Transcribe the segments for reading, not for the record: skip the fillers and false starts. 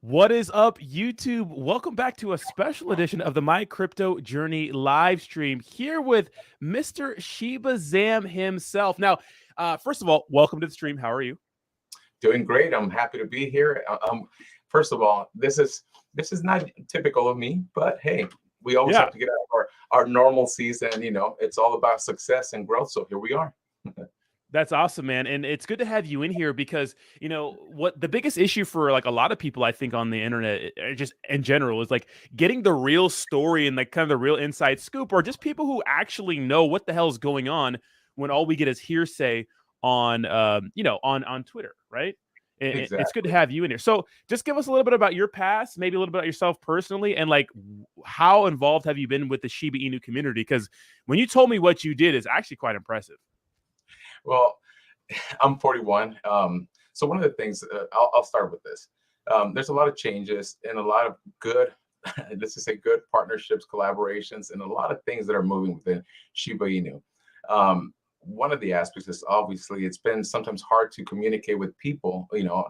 What is up, YouTube? Welcome back to a special edition of the My Crypto Journey live stream here with Mr. ShibaZam himself. Now, first of all, welcome to the stream. How are you? Doing great. I'm happy to be here. First of all, this is not typical of me, but hey, we always Yeah, have to get out of our normal season. It's all about success and growth. So here we are. that's awesome, man. And it's good to have you in here because, what the biggest issue for like a lot of people, I think, on the internet, just in general, is like getting the real story and like kind of the real inside scoop, or just people who actually know what the hell is going on when all we get is hearsay on, on Twitter, right? It's good to Exactly. have you in here. So just give us a little bit about your past, maybe a little bit about yourself personally, and like how involved have you been with the Shiba Inu community? Because when you told me what you did is actually quite impressive. Well, I'm 41. So one of the things I'll start with this. There's a lot of changes and a lot of good, let's just say good partnerships, collaborations, and a lot of things that are moving within Shiba Inu. One of the aspects is obviously it's been sometimes hard to communicate with people,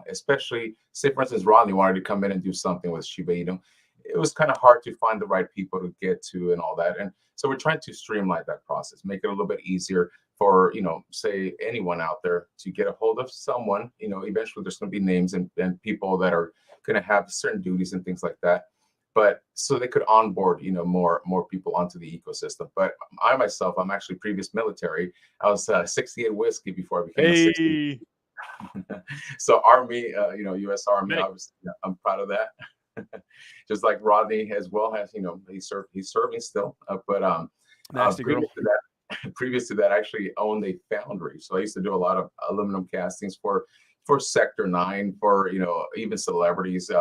especially say for instance, Rodney wanted to come in and do something with Shiba Inu. It was kind of hard to find the right people to get to and all that. And so we're trying to streamline that process, make it a little bit easier for, say anyone out there to get a hold of someone. Eventually there's going to be names and people that are going to have certain duties and things like that, but so they could onboard more people onto the ecosystem. But I myself, I'm actually previous military. I was 68 whiskey before I became a 60. Hey, So Army, US Army, medic. obviously, yeah, I'm proud of that. Just like Rodney as well has, he's serving still. But Nasty girl. previous to that, previous to that, I actually owned a foundry. So I used to do a lot of aluminum castings for Sector 9, for even celebrities,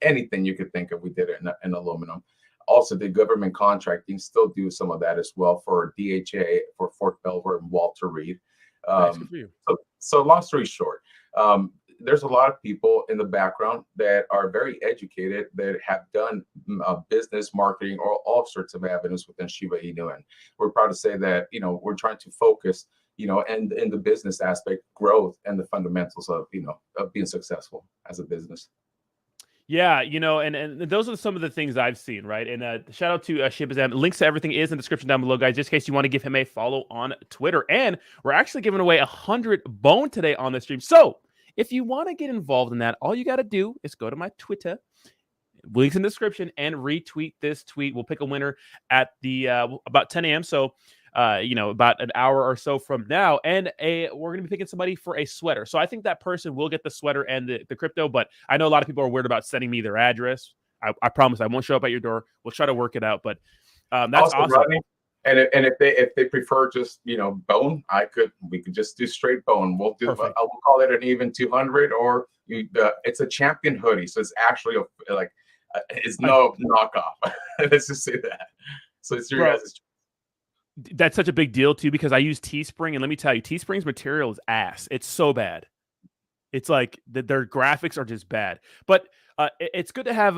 anything you could think of, we did it in aluminum. Also did government contracting, still do some of that as well for DHA, for Fort Belvoir and Walter Reed. Nice, good Um, for you. so long story short, um, there's a lot of people in the background that are very educated that have done business marketing or all sorts of avenues within Shiba Inu, and we're proud to say that we're trying to focus and in the business aspect, growth and the fundamentals of of being successful as a business. Yeah, and those are some of the things I've seen, right? And shout out to ShibaZam. Links to everything is in the description down below, guys, just in case you want to give him a follow on Twitter. And we're actually giving away 100 bone today on the stream. So if you want to get involved in that, all you got to do is go to my Twitter, links in the description, and retweet this tweet. We'll pick a winner at the about 10 a.m. So about an hour or so from now, and we're gonna be picking somebody for a sweater. So I think that person will get the sweater and the crypto. But I know a lot of people are weird about sending me their address. I promise I won't show up at your door. We'll try to work it out. But that's Also, awesome. Rodney, and if they prefer just bone, we could just do straight bone. Perfect. I will call it an even 200, or it's a champion hoodie, so it's actually it's I, no knockoff. Let's just say that. So it's your bro, guys' that's such a big deal too because I use Teespring, and let me tell you, Teespring's material is ass. It's so bad. It's like their graphics are just bad. But it's good to have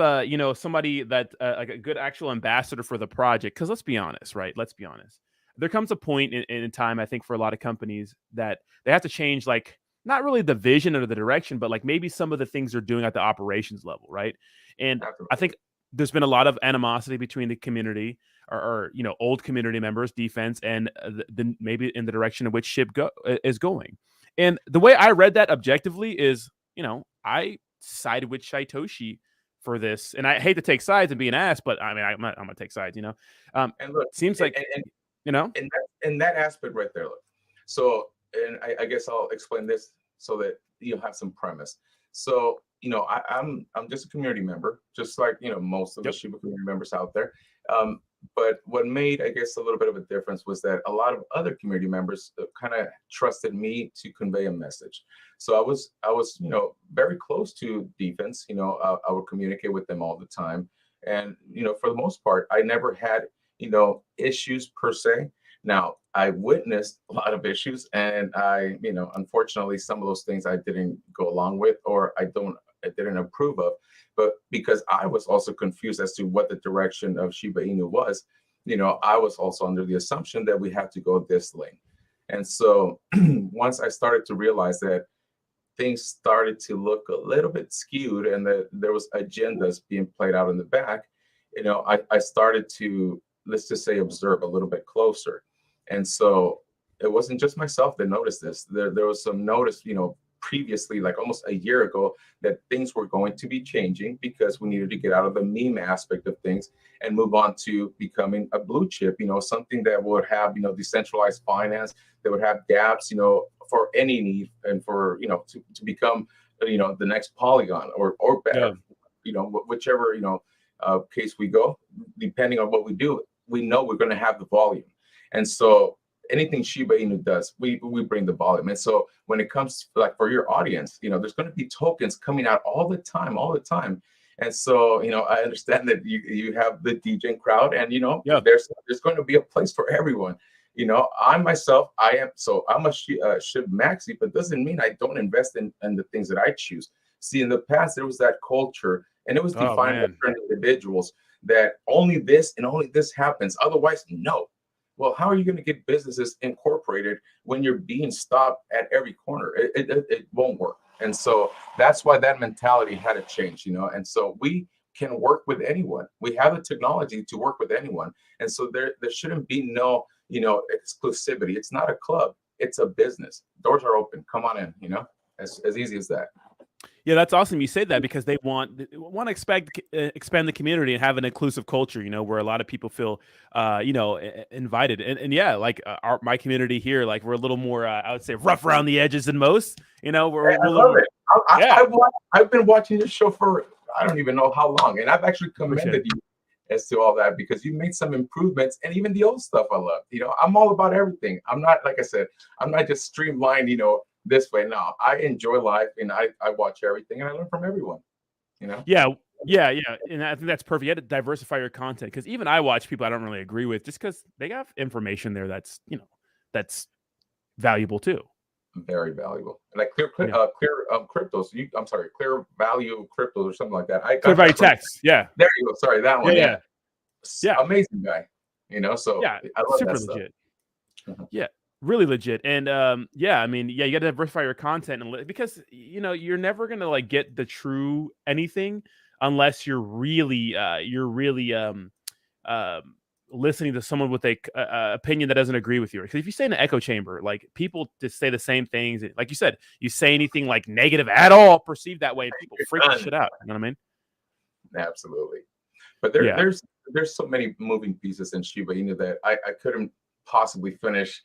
somebody that like a good actual ambassador for the project. Because let's be honest, right? Let's be honest. There comes a point in time, I think, for a lot of companies that they have to change, like not really the vision or the direction, but like maybe some of the things they're doing at the operations level, right? And I think there's been a lot of animosity between the community or old community members, defense, and maybe in the direction in which is going. And the way I read that objectively is, I sided with Shaitoshi for this. And I hate to take sides and be an ass, but I mean, I'm going to take sides, And look, seems like, you know, in that aspect right there, look. So, and I guess I'll explain this so that you'll have some premise. So, I'm just a community member, just like most of the yep. Shiba community members out there. But what made, I guess, a little bit of a difference was that a lot of other community members kind of trusted me to convey a message. So I was, very close to defense. I would communicate with them all the time, and for the most part, I never had issues per se. Now, I witnessed a lot of issues, and unfortunately, some of those things I didn't go along with, or I didn't approve of. But because I was also confused as to what the direction of Shiba Inu was, I was also under the assumption that we had to go this lane. And so once I started to realize that things started to look a little bit skewed and that there was agendas being played out in the back, I started to, let's just say, observe a little bit closer. And so it wasn't just myself that noticed this. There was some notice, previously, like almost a year ago, that things were going to be changing because we needed to get out of the meme aspect of things and move on to becoming a blue chip, something that would have, decentralized finance, that would have dApps, for any need and for, to become, the next Polygon or better, whichever, case we go, depending on what we do, we know we're going to have the volume. And so anything Shiba Inu does, we bring the volume. And so when it comes to, like, for your audience, there's going to be tokens coming out all the time. And so, I understand that you have the DJing crowd, and there's going to be a place for everyone. I'm a SHIB maxi, but doesn't mean I don't invest in the things that I choose. See, in the past, there was that culture, and it was defined by certain individuals that only this and only this happens. Otherwise, no. Well, how are you going to get businesses incorporated when you're being stopped at every corner? It won't work. And so that's why that mentality had to change, And so we can work with anyone. We have the technology to work with anyone. And so there shouldn't be no, exclusivity. It's not a club. It's a business. Doors are open. Come on in, as easy as that. Yeah, that's awesome. You say that because they want to expand the community and have an inclusive culture, where a lot of people feel, invited. And yeah, like my community here, like we're a little more, I would say, rough around the edges than most. We're I love it. I've been watching this show for I don't even know how long, and I've actually commended you as to all that because you made some improvements, and even the old stuff I love. I'm all about everything. I'm not, like I said, I'm not just streamlined, this way. No, I enjoy life, and I watch everything, and I learn from everyone. Yeah, and I think that's perfect. You had to diversify your content because even I watch people I don't really agree with just because they have information there that's that's valuable too. Very valuable, like clear cryptos. Clear value cryptos or something like that. Clear value text. Yeah, there you go. Sorry, that one. Yeah. Amazing guy. So yeah, I love super that legit. Stuff. Yeah. Really legit. And you got to diversify your content because you're never gonna like get the true anything unless you're really listening to someone with a opinion that doesn't agree with you. Because if you stay in an echo chamber, like people just say the same things, like you said, you say anything like negative at all, perceived that way, and people freak the shit out. You know what I mean? Absolutely. But there's so many moving pieces in Shiba Inu that I couldn't possibly finish,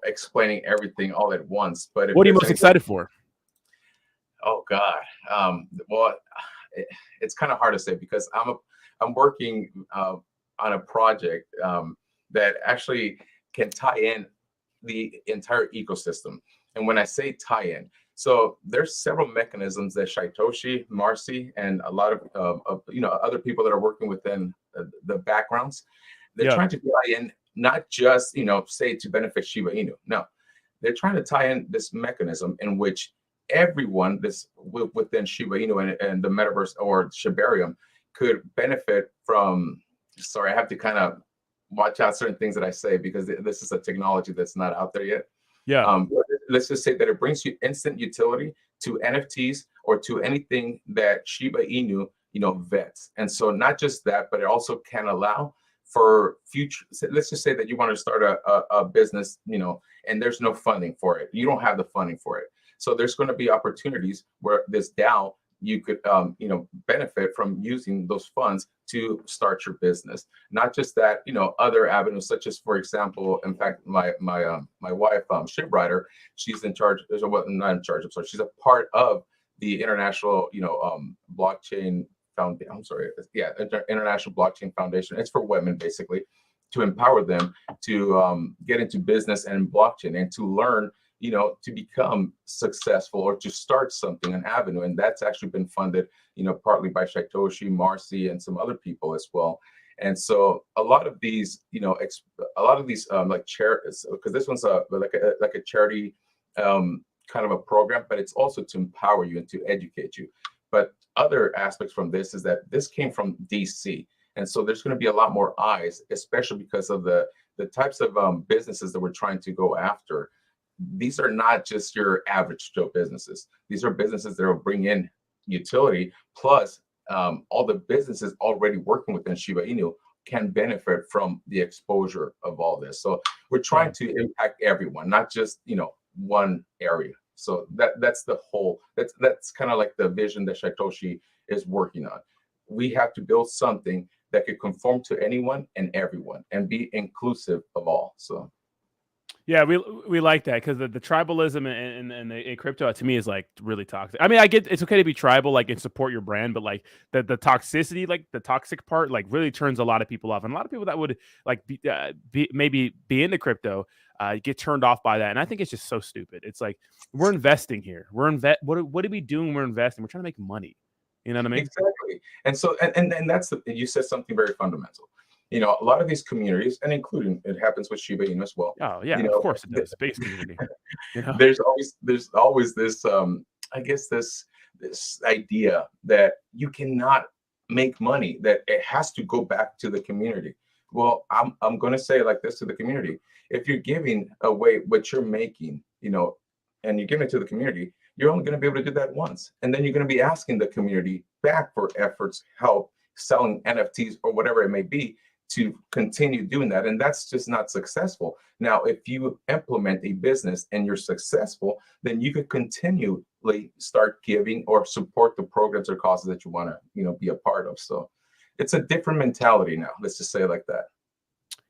explaining everything all at once. But what are you most excited for? Oh God. Well, it's kind of hard to say because I'm working on a project that actually can tie in the entire ecosystem. And when I say tie in, so there's several mechanisms that Satoshi, Marcy, and a lot of other people that are working within the backgrounds, they're trying to tie in, not just say to benefit Shiba Inu. No, they're trying to tie in this mechanism in which everyone within Shiba Inu and the Metaverse or Shibarium could benefit from. Sorry, I have to kind of watch out certain things that I say because this is a technology that's not out there yet. Yeah. Let's just say that it brings you instant utility to NFTs or to anything that Shiba Inu, vets. And so not just that, but it also can allow for future. Let's just say that you want to start a business, and there's no funding for it. You don't have the funding for it. So there's going to be opportunities where this DAO, you could, benefit from using those funds to start your business. Not just that, other avenues such as, for example, in fact, my wife, Shibwriter, she's in charge. Well, not in charge. I'm sorry. She's a part of the international, blockchain foundation. I'm sorry. Yeah, International Blockchain Foundation. It's for women, basically, to empower them to get into business and blockchain and to learn, to become successful or to start something, an avenue. And that's actually been funded, partly by Satoshi, Marcy, and some other people as well. And so a lot of these, like charities, because this one's like a charity kind of a program, but it's also to empower you and to educate you. But other aspects from this is that this came from DC. And so there's going to be a lot more eyes, especially because of the types of businesses that we're trying to go after. these are not just your average Joe businesses. These are businesses that will bring in utility, plus all the businesses already working within Shiba Inu can benefit from the exposure of all this. So we're trying to impact everyone, not just one area. So that's the whole. That's kind of like the vision that Satoshi is working on. We have to build something that could conform to anyone and everyone and be inclusive of all. So yeah, we like that because the tribalism and the crypto to me is like really toxic. I mean, I get it's okay to be tribal, like, and support your brand, but like the toxicity, like the toxic part, like really turns a lot of people off, and a lot of people that would like maybe be into crypto get turned off by that, and I think it's just so stupid. It's like we're investing here. What are we doing? We're investing. We're trying to make money. You know what I mean? exactly. And so and that's you said something very fundamental. A lot of these communities, and including it happens with Shiba Inu as well. Oh yeah, of course it does. Base community. There's always this I guess this idea that you cannot make money, that it has to go back to the community. Well, I'm going to say it like this to the community: if you're giving away what you're making, and you're giving it to the community, you're only going to be able to do that once, and then you're going to be asking the community back for efforts, help, selling NFTs or whatever it may be, to continue doing that. And that's just not successful. Now, if you implement a business and you're successful, then you could continually start giving or support the programs or causes that you want to, be a part of. So it's a different mentality now. Let's just say it like that.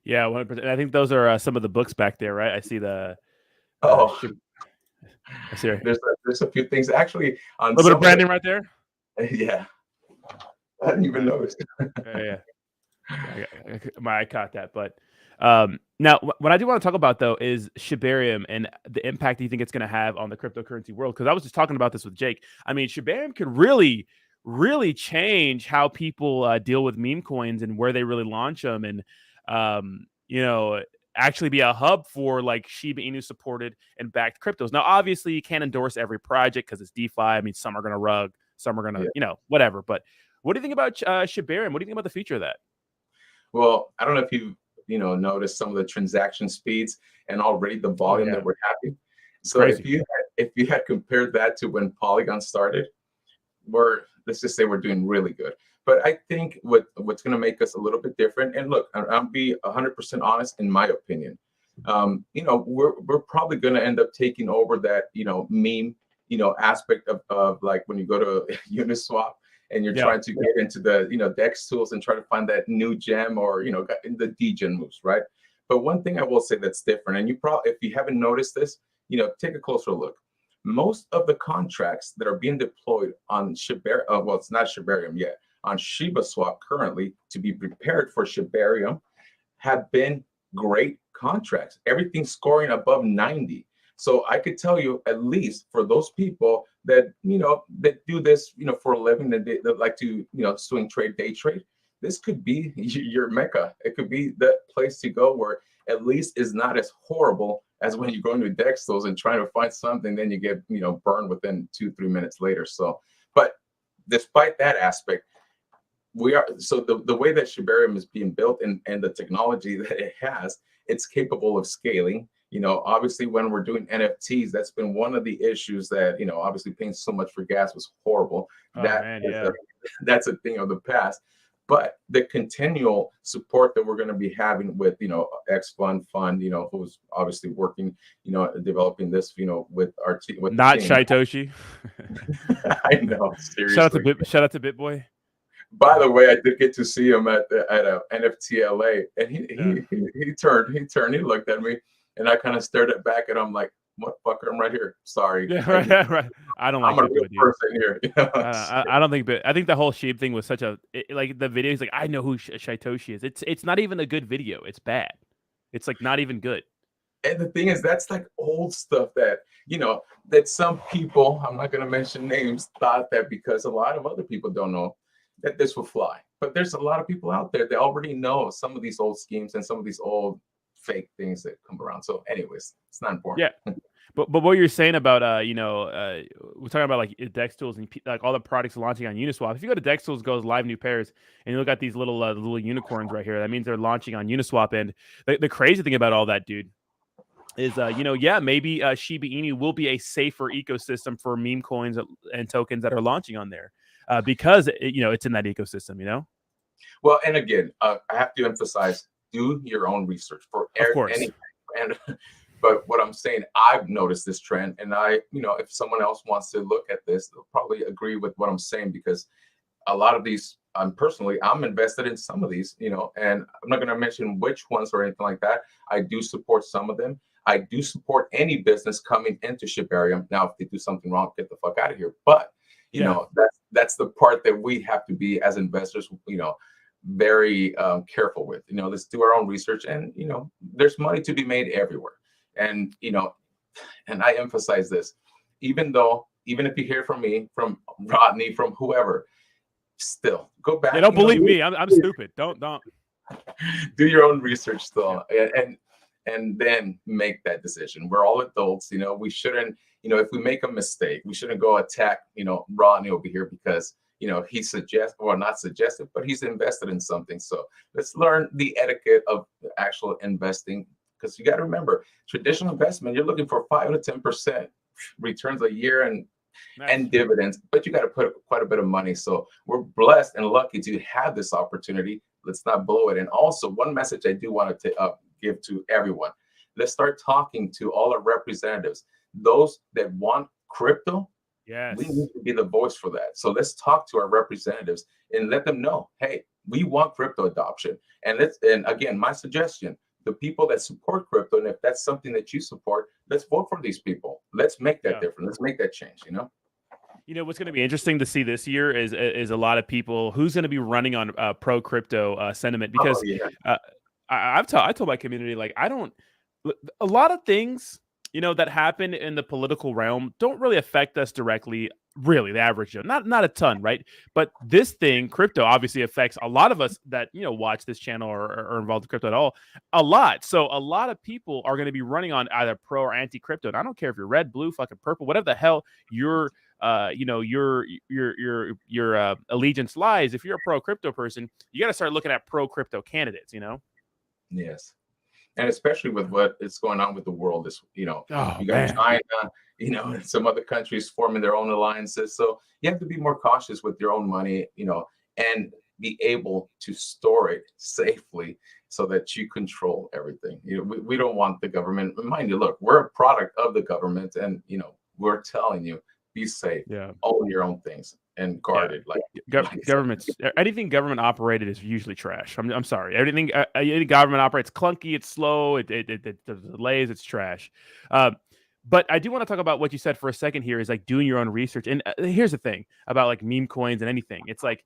Yeah, 100%. I think those are some of the books back there, right? I see the. I see. There's a few things actually on a little bit of branding right there. Yeah, I didn't even notice. Yeah. I caught that, but now what I do want to talk about though is Shibarium and the impact you think it's going to have on the cryptocurrency world. Because I was just talking about this with Jake. I mean, Shibarium could really, really change how people deal with meme coins and where they really launch them, and actually be a hub for like Shiba Inu supported and backed cryptos. Now, obviously, you can't endorse every project because it's DeFi. I mean, some are going to rug, some are going to, whatever. But what do you think about Shibarium? What do you think about the future of that? Well, I don't know if you noticed some of the transaction speeds and already the volume that we're having. So if you had compared that to when Polygon started, let's just say we're doing really good. But I think what's going to make us a little bit different, and look, I'll be 100% honest in my opinion. We're probably going to end up taking over that meme aspect of like when you go to Uniswap and you're trying to get into the DEX tools and try to find that new gem or the degen moves, right? But one thing I will say that's different, and if you haven't noticed this, take a closer look. Most of the contracts that are being deployed on Shibarium, well, it's not Shibarium yet, on ShibaSwap currently to be prepared for Shibarium, have been great contracts. Everything's scoring above 90. So I could tell you, at least for those people that that do this for a living, that like to swing trade, day trade, this could be your mecca. It could be the place to go where at least is not as horrible as when you go into DEX tools and trying to find something, then you get burned within 2-3 minutes later. So, but despite that aspect, the way that Shibarium is being built and the technology that it has, it's capable of scaling. Obviously, when we're doing NFTs, that's been one of the issues that, obviously paying so much for gas was horrible. That's a thing of the past. But the continual support that we're going to be having with, X Fund, who's obviously working, developing this, with our team. Not Satoshi. I know. Seriously. Shout out to BitBoy. By the way, I did get to see him at a NFT LA, and he turned, he looked at me, and I kind of stared back at him like, "What fucker? I'm right here. Sorry." Yeah, right. I don't like. I'm a real person here. I don't think, but I think the whole SHIB thing was such like the video. He's like, I know who Satoshi is. It's not even a good video. It's bad. It's like not even good. And the thing is, that's like old stuff that that some people, I'm not going to mention names, thought that because a lot of other people don't know that this will fly. But there's a lot of people out there that already know some of these old schemes and some of these old fake things that come around. So anyways, it's not important. Yeah. But what you're saying about we're talking about like DEX tools and like all the products launching on Uniswap. If you go to DEX tools, goes live new pairs, and you look at these little unicorns right here, that means they're launching on Uniswap. And the crazy thing about all that, dude, is yeah, maybe Shiba Inu will be a safer ecosystem for meme coins and tokens that are launching on there, because it's in that ecosystem. Well, and again, I have to emphasize: do your own research for Of course. anything. And but what I'm saying, I've noticed this trend, and if someone else wants to look at this, they'll probably agree with what I'm saying, because a lot of these, I'm invested in some of these, and I'm not going to mention which ones or anything like that. I do support some of them. I do support any business coming into Shibarium. Now, if they do something wrong, get the fuck out of here. But that's the part that we have to be as investors, very careful with. Let's do our own research, and there's money to be made everywhere. And and I emphasize this, even if you hear from me, from Rodney, from whoever, still go back. Yeah, don't believe me. I'm stupid. Don't do your own research still, and then make that decision. We're all adults. We shouldn't, if we make a mistake, we shouldn't go attack, Rodney over here because he suggests, or not suggested, but he's invested in something. So let's learn the etiquette of actual investing, because you got to remember, traditional investment, you're looking for 5 to 10% returns a year, and dividends, but you got to put quite a bit of money. So we're blessed and lucky to have this opportunity. Let's not blow it. And also, one message I do want to give to everyone: let's start talking to all our representatives, those that want crypto. Yes. We need to be the voice for that. So let's talk to our representatives and let them know, hey, we want crypto adoption. And again, my suggestion: the people that support crypto, and if that's something that you support, let's vote for these people. Let's make that difference. Let's make that change. What's going to be interesting to see this year is a lot of people who's going to be running on pro crypto sentiment, because I told my community, like, a lot of things that happen in the political realm don't really affect us directly. Really, the average Joe, not a ton, right? But this thing, crypto, obviously affects a lot of us that watch this channel or are involved in crypto at all, a lot. So a lot of people are going to be running on either pro or anti crypto. And I don't care if you're red, blue, fucking purple, whatever the hell your allegiance lies. If you're a pro crypto person, you got to start looking at pro crypto candidates. Yes. And especially with what is going on with the world, you got China, and some other countries forming their own alliances. So you have to be more cautious with your own money, and be able to store it safely so that you control everything. We don't want the government. Mind you, look, we're a product of the government, and we're telling you, be safe, own your own things, and guard it. Governments, anything government operated is usually trash. I'm sorry. Everything any government operates clunky, it's slow, it delays, it's trash. But I do want to talk about what you said for a second here, is like doing your own research. And here's the thing about like meme coins and anything. It's like,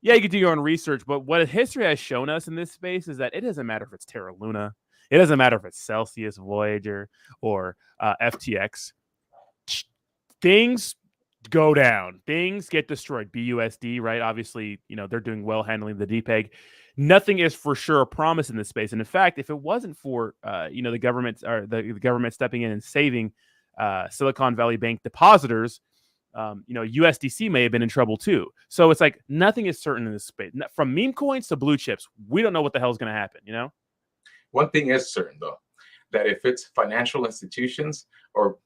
yeah, you can do your own research, but what history has shown us in this space is that it doesn't matter if it's Terra Luna, it doesn't matter if it's Celsius, Voyager, or FTX. Things go down. Things get destroyed. BUSD, right? Obviously, they're doing well handling the DPEG. Nothing is for sure a promise in this space. And in fact, if it wasn't for the government stepping in and saving Silicon Valley Bank depositors, USDC may have been in trouble too. So it's like nothing is certain in this space. From meme coins to blue chips, we don't know what the hell is going to happen. One thing is certain, though, that if it's financial institutions or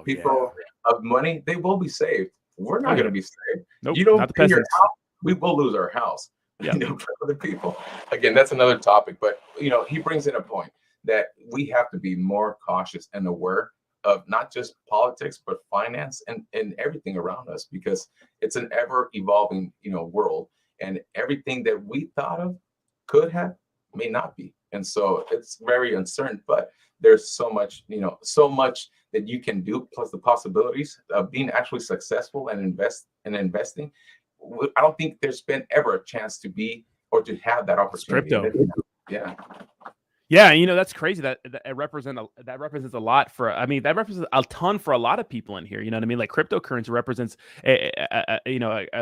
people of money, they will be saved. We're not going to be saved. Nope, you don't not the pay your peasants. house, we will lose our house. Yeah. For other people. Again, that's another topic. But he brings in a point that we have to be more cautious and aware of not just politics, but finance and everything around us, because it's an ever evolving world, and everything that we thought of could have may not be. And so it's very uncertain, but there's so much that you can do, plus the possibilities of being actually successful and investing. I don't think there's been ever a chance to be or to have that opportunity. Crypto. Yeah, that's crazy. That represents a lot for. I mean, that represents a ton for a lot of people in here. You know what I mean? Like cryptocurrency represents a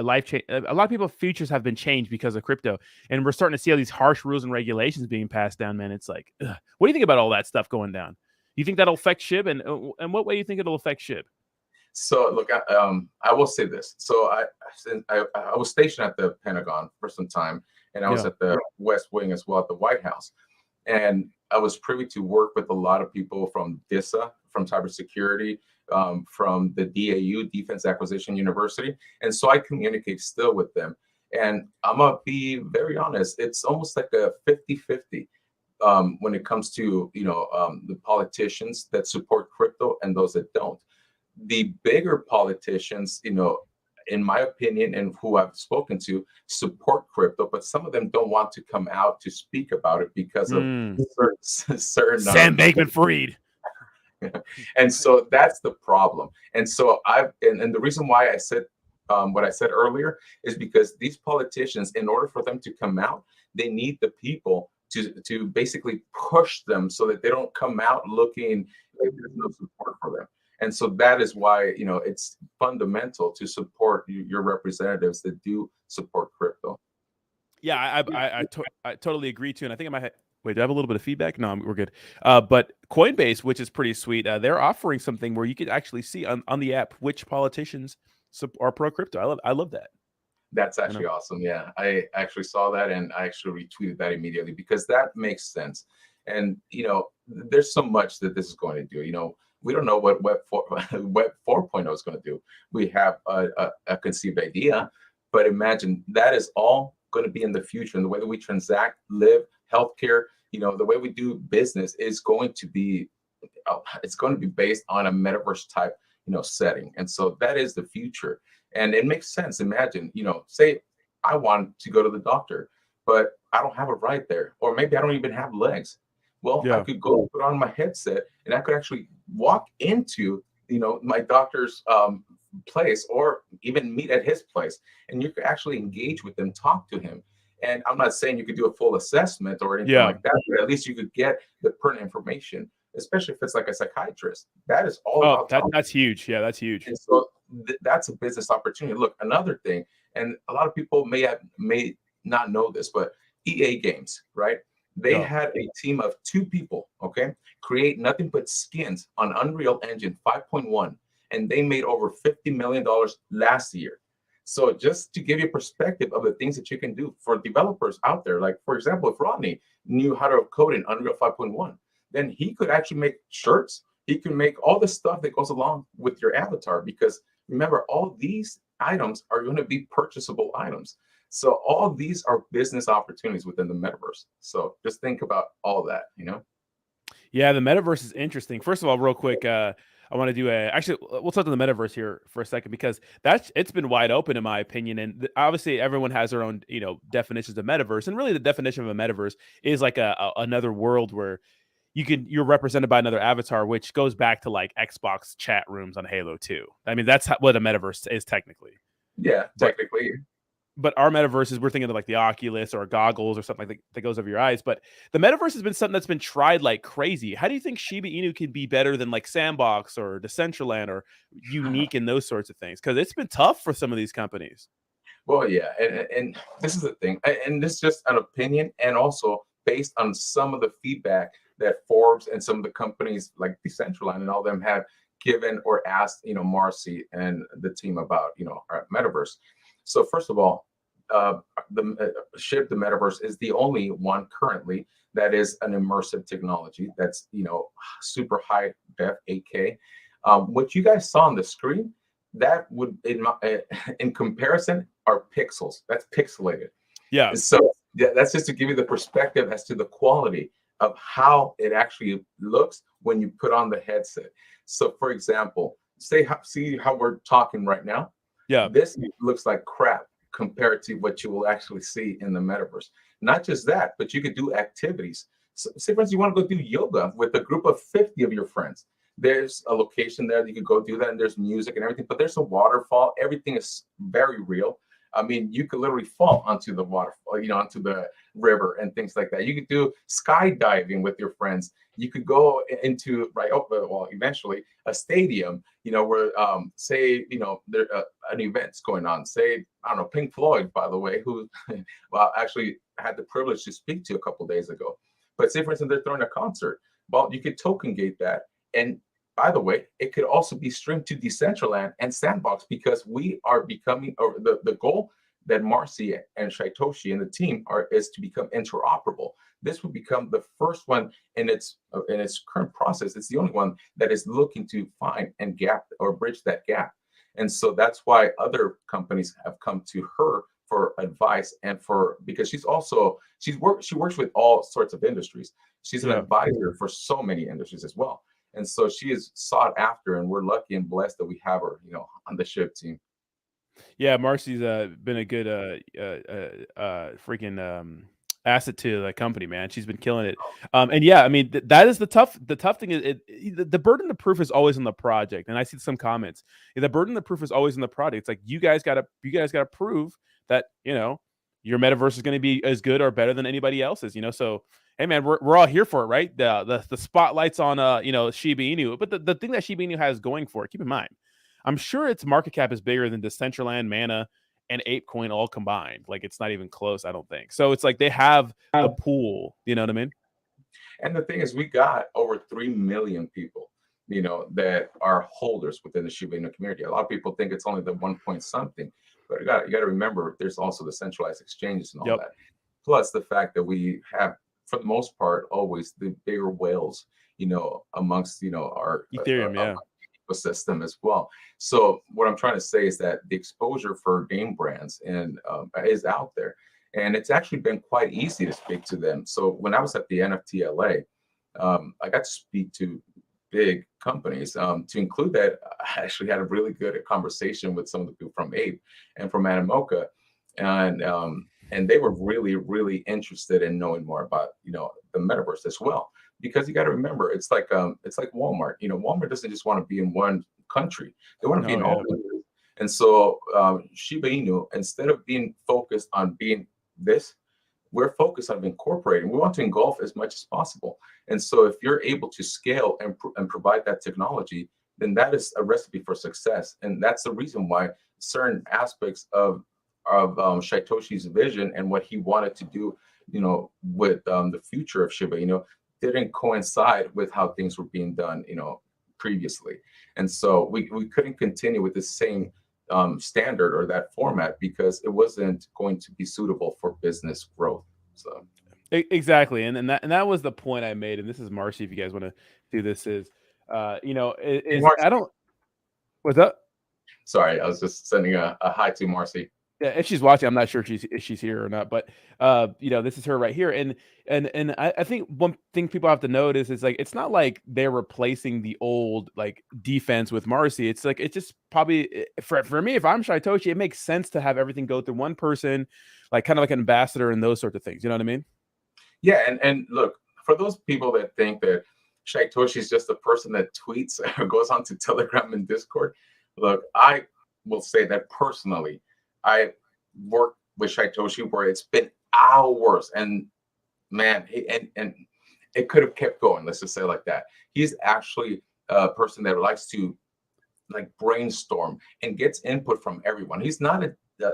life change. A lot of people's futures have been changed because of crypto, and we're starting to see all these harsh rules and regulations being passed down. Man, it's like, ugh. What do you think about all that stuff going down? You think that'll affect SHIB, and what way do you think it'll affect SHIB? So look, I will say this. So I was stationed at the Pentagon for some time, and I was at the West Wing as well, at the White House. And I was privy to work with a lot of people from DISA, from cybersecurity, from the DAU, Defense Acquisition University. And so I communicate still with them. And I'm going to be very honest, it's almost like a 50-50 when it comes to, the politicians that support crypto and those that don't. The bigger politicians, in my opinion, and who I've spoken to, support crypto, but some of them don't want to come out to speak about it because of certain Sam Bankman-Fried. and so that's the problem. And so and the reason why I said what I said earlier is because these politicians, in order for them to come out, they need the people to basically push them so that they don't come out looking like there's no support for them. And so that is why, it's fundamental to support your representatives that do support crypto. Yeah, I totally agree too. And I think I might wait, do I have a little bit of feedback? No, we're good. But Coinbase, which is pretty sweet, they're offering something where you can actually see on the app which politicians are pro crypto. I love that. That's actually awesome. Yeah, I actually saw that and I actually retweeted that immediately because that makes sense. And, there's so much that this is going to do. We don't know what Web 4.0 is going to do. We have a conceived idea, but imagine that is all going to be in the future. And the way that we transact, live, healthcare, the way we do business is going to be, it's going to be based on a metaverse type, setting. And so that is the future. And it makes sense. Imagine, say I want to go to the doctor, but I don't have a ride there, or maybe I don't even have legs. Well, I could go put on my headset and I could actually walk into, my doctor's place or even meet at his place. And you could actually engage with them, talk to him. And I'm not saying you could do a full assessment or anything like that, but at least you could get the pertinent information, especially if it's like a psychiatrist. That is all about that's huge. Yeah, that's huge. And so that's a business opportunity. Look, another thing, and a lot of people may not know this, but EA Games, right? They had a team of 2 people, create nothing but skins on Unreal Engine 5.1, and they made over $50 million last year. So just to give you a perspective of the things that you can do for developers out there, like, for example, if Rodney knew how to code in Unreal 5.1, then he could actually make shirts. He can make all the stuff that goes along with your avatar, because remember, all these items are going to be purchasable items. So all these are business opportunities within the metaverse. So just think about all that, Yeah, the metaverse is interesting. First of all, real quick, I want to do actually, we'll touch on the metaverse here for a second, because it's been wide open in my opinion. And obviously everyone has their own, definitions of metaverse. And really the definition of a metaverse is like another world where you're represented by another avatar, which goes back to like Xbox chat rooms on Halo 2. I mean, that's what a metaverse is technically. Yeah, technically. But our metaverses, we're thinking of like the Oculus or goggles or something like that goes over your eyes. But the metaverse has been something that's been tried like crazy. How do you think Shiba Inu can be better than like Sandbox or Decentraland or Unique and those sorts of things? Because it's been tough for some of these companies. Well, yeah, and this is the thing, and this is just an opinion, and also based on some of the feedback that Forbes and some of the companies like Decentraland and all them have given or asked, Marcy and the team about, our metaverse. So first of all, the SHIB, the metaverse, is the only one currently that is an immersive technology that's, super high def 8K. What you guys saw on the screen, that would, in comparison, are pixels. That's pixelated. Yeah. So that's just to give you the perspective as to the quality of how it actually looks when you put on the headset. So, for example, see how we're talking right now. Yeah. This looks like crap compared to what you will actually see in the metaverse. Not just that, but you could do activities. So, say, for instance, you want to go do yoga with a group of 50 of your friends. There's a location there that you could go do that, and there's music and everything, but there's a waterfall. Everything is very real. I mean, you could literally fall onto the waterfall, onto the river and things like that. You could do skydiving with your friends. You could go into eventually a stadium, where say, there an event's going on. Say, I don't know, Pink Floyd, by the way, who actually had the privilege to speak to a couple of days ago. But say, for instance, they're throwing a concert. Well, you could token gate that. And by the way, it could also be streamed to Decentraland and Sandbox, because we are becoming, or the goal that Marcy and Shaitoshi and the team is to become interoperable. This would become the first one in its current process. It's the only one that is looking to find and gap or bridge that gap. And so that's why other companies have come to her for advice and for because she works with all sorts of industries. She's an advisor for so many industries as well. And so she is sought after, and we're lucky and blessed that we have her, on the SHIB team. Yeah, Marcy's been a good freaking asset to the company, man. She's been killing it. And yeah, I mean that is the tough thing is the burden of proof is always on the project. And I see some comments. The burden of proof is always on the project. It's like you guys gotta prove that your metaverse is going to be as good or better than anybody else's. So hey man, we're all here for it, right? The spotlight's on Shiba Inu, but the thing that Shiba Inu has going for it, keep in mind, I'm sure its market cap is bigger than Decentraland, Mana, and ApeCoin all combined. Like it's not even close, I don't think. So it's like they have the pool. You know what I mean? And the thing is, we got over 3 million people, that are holders within the Shiba Inu community. A lot of people think it's only the 1 point something, but you got to remember there's also the centralized exchanges and all that. Plus the fact that we have, for the most part, always the bigger whales, amongst our Ethereum, ecosystem as well. So what I'm trying to say is that the exposure for game brands and is out there, and it's actually been quite easy to speak to them. So when I was at the NFT LA, I got to speak to big companies. To include that, I actually had a really good conversation with some of the people from Ape and from Animoca, and they were really, really interested in knowing more about the metaverse as well. Because you got to remember, it's like Walmart. Walmart doesn't just want to be in one country; they want to be in all countries. And so Shiba Inu, instead of being focused on being this, we're focused on incorporating. We want to engulf as much as possible. And so if you're able to scale and provide that technology, then that is a recipe for success. And that's the reason why certain aspects of Shaitoshi's vision and what he wanted to do, with the future of Shiba Inu, didn't coincide with how things were being done, previously. And so we couldn't continue with the same standard or that format because it wasn't going to be suitable for business growth. So exactly, and that was the point I made. And this is Marcy. If you guys want to do this, I don't. What's up? Sorry, I was just sending a hi to Marcy. Yeah, if she's watching, I'm not sure if she's here or not, but this is her right here, and I think one thing people have to notice is like it's not like they're replacing the old like defense with Marcy. It's like it's just probably for me, if I'm Shaitoshi, it makes sense to have everything go through one person, like kind of like an ambassador and those sorts of things. You know what I mean? Yeah, and look, for those people that think that Shaitoshi is just a person that tweets or goes onto Telegram and Discord, look, I will say that personally. I worked with Shaitoshi where it's been hours, and man, and it could have kept going. Let's just say it like that. He's actually a person that likes to like brainstorm and gets input from everyone. He's not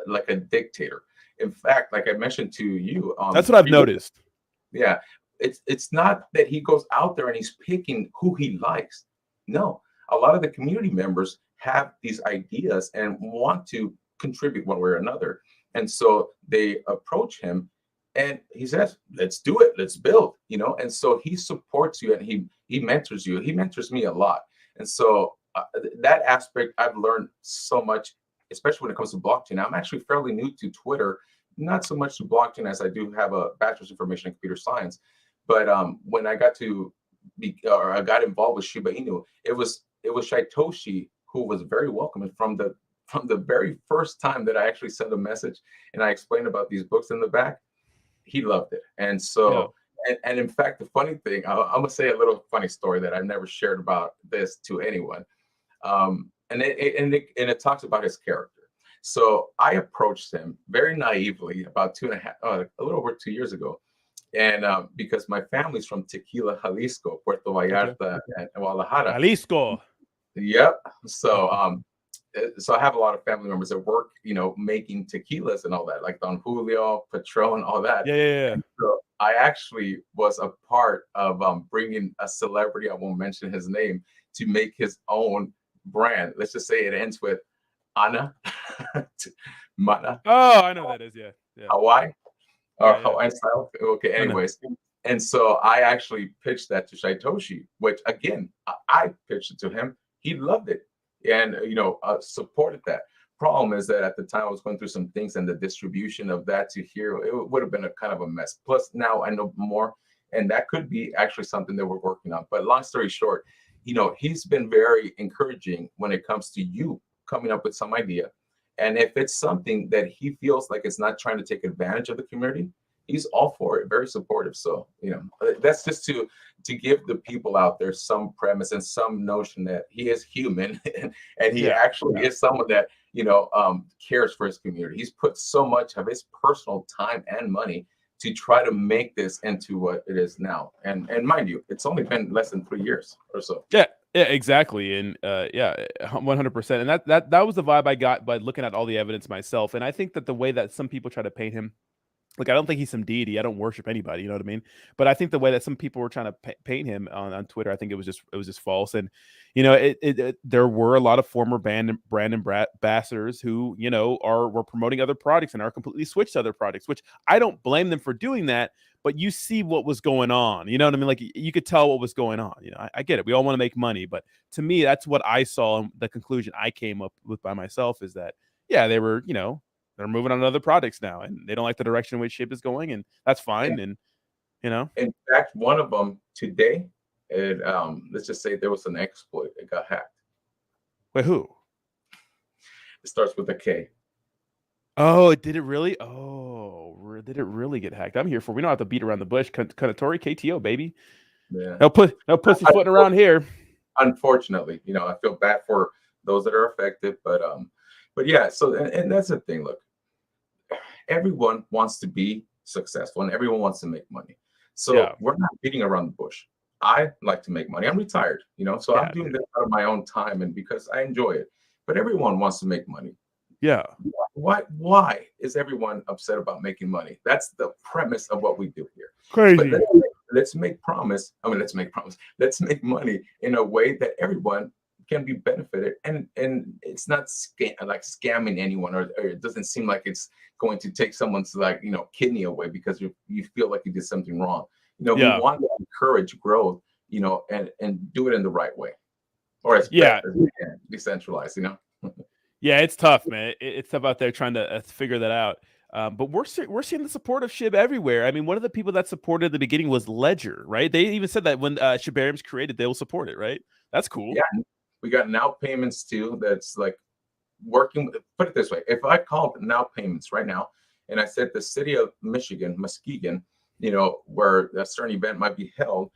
like a dictator. In fact, like I mentioned to you, that's what I've noticed. Yeah, it's not that he goes out there and he's picking who he likes. No, a lot of the community members have these ideas and want to contribute one way or another, and so they approach him and he says, let's do it, let's build, and so he supports you and he mentors you. He mentors me a lot. And so that aspect I've learned so much, especially when it comes to blockchain. I'm actually fairly new to Twitter, not so much to blockchain as I do have a bachelor's in information and computer science. But when I got I got involved with Shiba Inu, it was Shaitoshi who was very welcoming from the very first time that I actually sent a message and I explained about these books in the back. He loved it. And so, and in fact, the funny thing, I'm going to say a little funny story that I've never shared about this to anyone. And it talks about his character. So I approached him very naively about a little over 2 years ago. And because my family's from Tequila, Jalisco, Puerto Vallarta, and Guadalajara. Jalisco. Yep. So I have a lot of family members that work, making tequilas and all that, like Don Julio, Patron, all that. Yeah. So I actually was a part of bringing a celebrity, I won't mention his name, to make his own brand. Let's just say it ends with Ana, Mana, Oh, I know who that is. Yeah, yeah, Hawaii, or yeah, yeah. Hawaiian style. Okay, I know. anyways. And so I actually pitched that to Saitoshi, which again, I pitched it to him. He loved it and, supported that. Problem is that at the time I was going through some things and the distribution of that to here, it would have been a kind of a mess. Plus, now I know more, and that could be actually something that we're working on. But long story short, he's been very encouraging when it comes to you coming up with some idea. And if it's something that he feels like it's not trying to take advantage of the community, he's all for it, very supportive. So, that's just to give the people out there some premise and some notion that he is human and he Yeah, actually is someone that, cares for his community. He's put so much of his personal time and money to try to make this into what it is now. And mind you, it's only been less than 3 years or so. yeah, yeah, exactly, and yeah, 100%. And that was the vibe I got by looking at all the evidence myself. And I think that the way that some people try to paint him, like, I don't think he's some deity. I don't worship anybody, you know what I mean? But I think the way that some people were trying to paint him on Twitter, I think it was just false. And there were a lot of former brand ambassadors who were promoting other products and are completely switched to other products, which I don't blame them for doing that. But you see what was going on, you know what I mean? Like, you could tell what was going on. I get it. We all want to make money, but to me, that's what I saw. And the conclusion I came up with by myself is that, yeah, they were, they're moving on to other products now, and they don't like the direction in which SHIB is going, and that's fine. And In fact, one of them today, let's just say there was an exploit. It got hacked. wait, who? It starts with a K. Oh, did it really? Oh, did it really get hacked? I'm here for. We don't have to beat around the bush. Kanatori KTO, baby. Yeah. No pussyfooting around here. Unfortunately, I feel bad for those that are affected, but yeah. So and that's the thing. Look, everyone wants to be successful and everyone wants to make money. So Yeah. we're not beating around the bush. I like to make money. I'm retired, so Yeah, I'm doing this out of my own time and because I enjoy it. But everyone wants to make money. Yeah. Why is everyone upset about making money? That's the premise of what we do here. But Crazy. let's make promise. I mean, let's make promise. Let's make money in a way that everyone can be benefited, and it's not like scamming anyone, or it doesn't seem like it's going to take someone's kidney away because you feel like you did something wrong. We Yeah. want to encourage growth, and do it in the right way, or as Yeah. best as we can, decentralized. Yeah, it's tough, man. It's tough out there trying to figure that out. But we're seeing the support of SHIB everywhere. I mean, one of the people that supported at the beginning was Ledger, right? They even said that when Shibarium's created, they will support it, right? That's cool. Yeah, we got now payments too. That's like working. Put it this way: if I called now payments right now, and I said the city of Michigan, Muskegon, where a certain event might be held,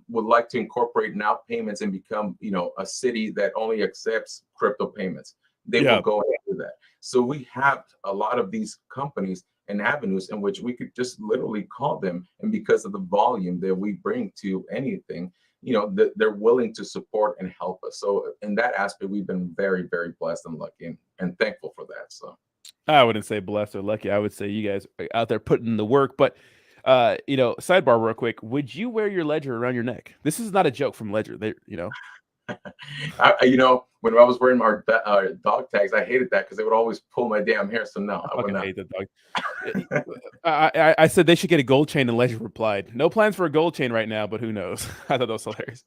would like to incorporate now payments and become, a city that only accepts crypto payments, they Yeah. will go and do that. So we have a lot of these companies and avenues in which we could just literally call them, and because of the volume that we bring to anything, they're willing to support and help us. So in that aspect, we've been very, very blessed and lucky and thankful for that. So I wouldn't say blessed or lucky. I would say you guys are out there putting in the work. But sidebar real quick, would you wear your Ledger around your neck? This is not a joke from Ledger. when I was wearing our dog tags, I hated that because they would always pull my damn hair. So no, I would fucking not. hate that dog. I said they should get a gold chain, and Ledger replied, "No plans for a gold chain right now, but who knows?" I thought that was hilarious.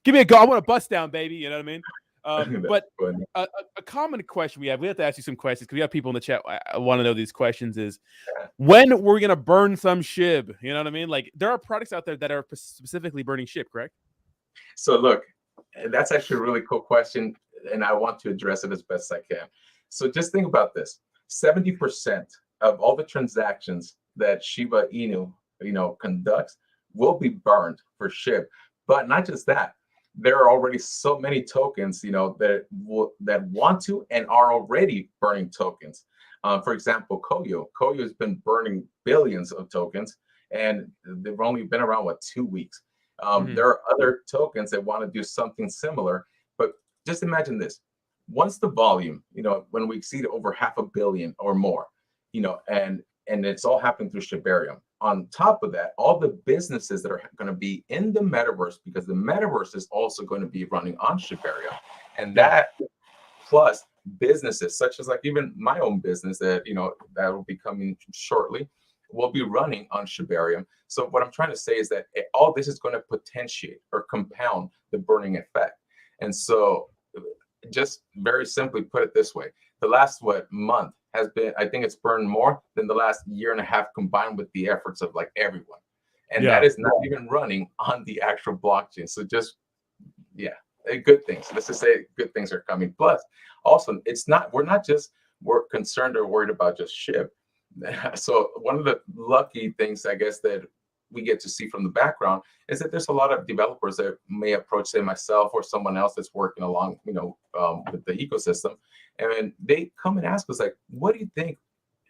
Give me a gold. I want a bust down, baby. You know what I mean? But Funny. a common question we have to ask you some questions because we have people in the chat. I want to know these questions is when we're going to burn some SHIB. You know what I mean? Like, there are products out there that are specifically burning SHIB, correct? So look, that's actually a really cool question, and I want to address it as best I can. So just think about this: 70% of all the transactions that Shiba Inu, conducts will be burned for SHIB. But not just that, there are already so many tokens, that want to and are already burning tokens. For example, Koyo has been burning billions of tokens, and they've only been around 2 weeks. There are other tokens that want to do something similar, but just imagine this: once the volume, when we exceed over 500 million or more, and it's all happening through Shibarium. On top of that, all the businesses that are going to be in the metaverse, because the metaverse is also going to be running on Shibarium, and that plus businesses, such as like even my own business that that will be coming shortly, will be running on Shibarium. So what I'm trying to say is that all this is going to potentiate or compound the burning effect. And so, just very simply put it this way: the last month has been, I think it's burned more than the last year and a half combined with the efforts of like everyone, and that Yeah. is not even running on the actual blockchain. So just yeah, good things. Let's just say good things are coming. Plus, also, we're concerned or worried about just SHIB. So one of the lucky things, I guess, that we get to see from the background is that there's a lot of developers that may approach, say, myself or someone else that's working along, with the ecosystem, and they come and ask us like, "What do you think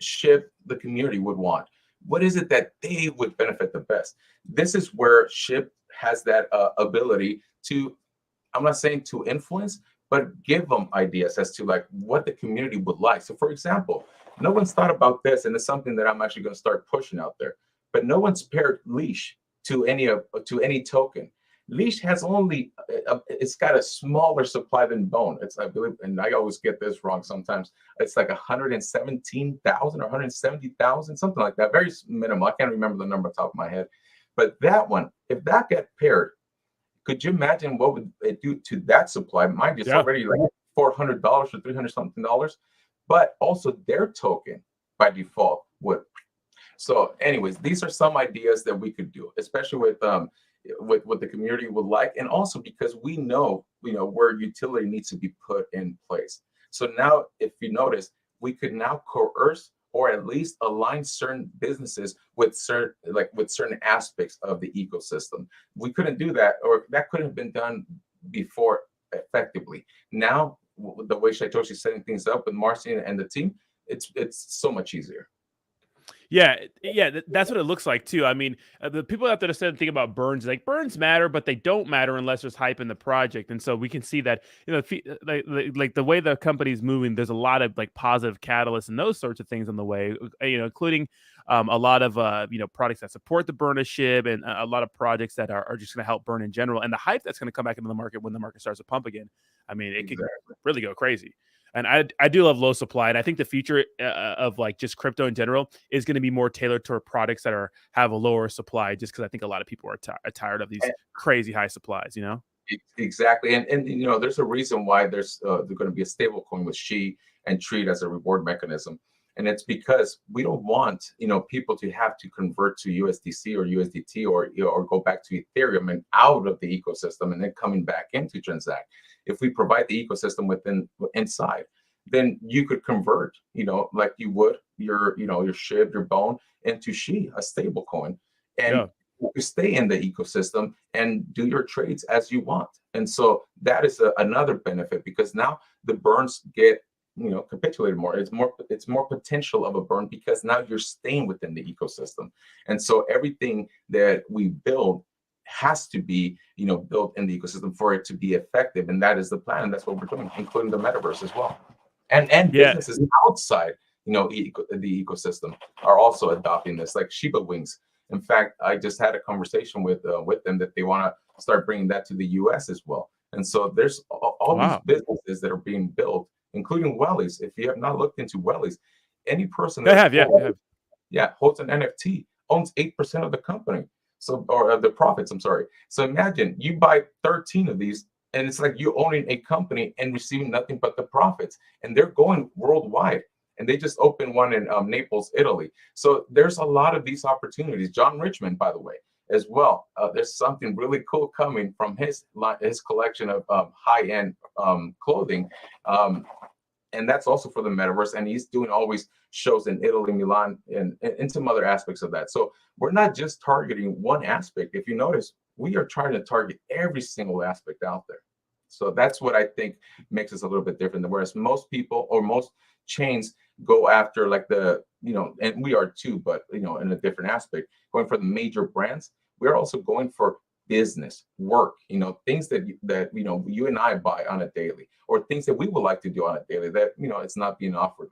SHIB, the community, would want? What is it that they would benefit the best?" This is where SHIB has that ability to, I'm not saying to influence, but give them ideas as to like what the community would like. So for example, no one's thought about this, and it's something that I'm actually going to start pushing out there. But no one's paired leash to any token. Leash has only it's got a smaller supply than bone. It's, I believe, and I always get this wrong sometimes. It's like 117,000 or 170,000, something like that. Very minimal. I can't remember the number off the top of my head. But that one, if that get paired, could you imagine what would it do to that supply? Mind you, it's Yeah. already like $400 or $300 something dollars, but also their token by default would. So, anyways, these are some ideas that we could do, especially with what the community would like, and also because we know where utility needs to be put in place. So now, if you notice, we could now coerce or at least align certain businesses with certain aspects of the ecosystem. We couldn't do that, or that couldn't have been done before effectively. Now, the way Shaitoshi's setting things up with Marcin and the team, it's so much easier. Yeah, that's what it looks like too. I mean, the people out there that said think about burns, like burns matter, but they don't matter unless there's hype in the project. And so we can see that, like the way the company's moving, there's a lot of like positive catalysts and those sorts of things on the way. Including a lot of products that support the burn of SHIB, and a lot of projects that are just going to help burn in general, and the hype that's going to come back into the market when the market starts to pump again. I mean, it could Exactly. really go crazy. And I do love low supply, and I think the future of like just crypto in general is going to be more tailored toward products that have a lower supply, just because I think a lot of people are tired of these crazy high supplies. Exactly, and there's a reason why there's going to be a stable coin with She and Treat as a reward mechanism, and it's because we don't want people to have to convert to USDC or USDT or go back to Ethereum and out of the ecosystem and then coming back in to transact. If we provide the ecosystem inside, then you could convert, like you would your SHIB, your bone into She, a stable coin, and Yeah. you stay in the ecosystem and do your trades as you want. And so that is another benefit, because now the burns get capitulated more. It's more potential of a burn because now you're staying within the ecosystem. And so everything that we build has to be built in the ecosystem for it to be effective, and that is the plan, and that's what we're doing, including the metaverse as well. And Yeah. businesses outside the ecosystem are also adopting this, like Shiba Wings. In fact, I just had a conversation with them that they want to start bringing that to the US as well. And so there's all these Wow. businesses that are being built, including Wellies. If you have not looked into Wellies, any person They that have. Yeah. They have. holds an NFT owns 8% of the company. So, or of the profits, I'm sorry. So imagine you buy 13 of these, and it's like you owning a company and receiving nothing but the profits. And they're going worldwide. And they just opened one in Naples, Italy. So there's a lot of these opportunities. John Richmond, by the way, as well. There's something really cool coming from his collection of high-end clothing. And that's also for the metaverse. And he's doing always shows in Italy, Milan, and some other aspects of that. So we're not just targeting one aspect. If you notice, we are trying to target every single aspect out there. So that's what I think makes us a little bit different. Whereas most people or most chains go after like and we are too, but in a different aspect, going for the major brands. We're also going for business work, things that you and I buy on a daily, or things that we would like to do on a daily that it's not being offered.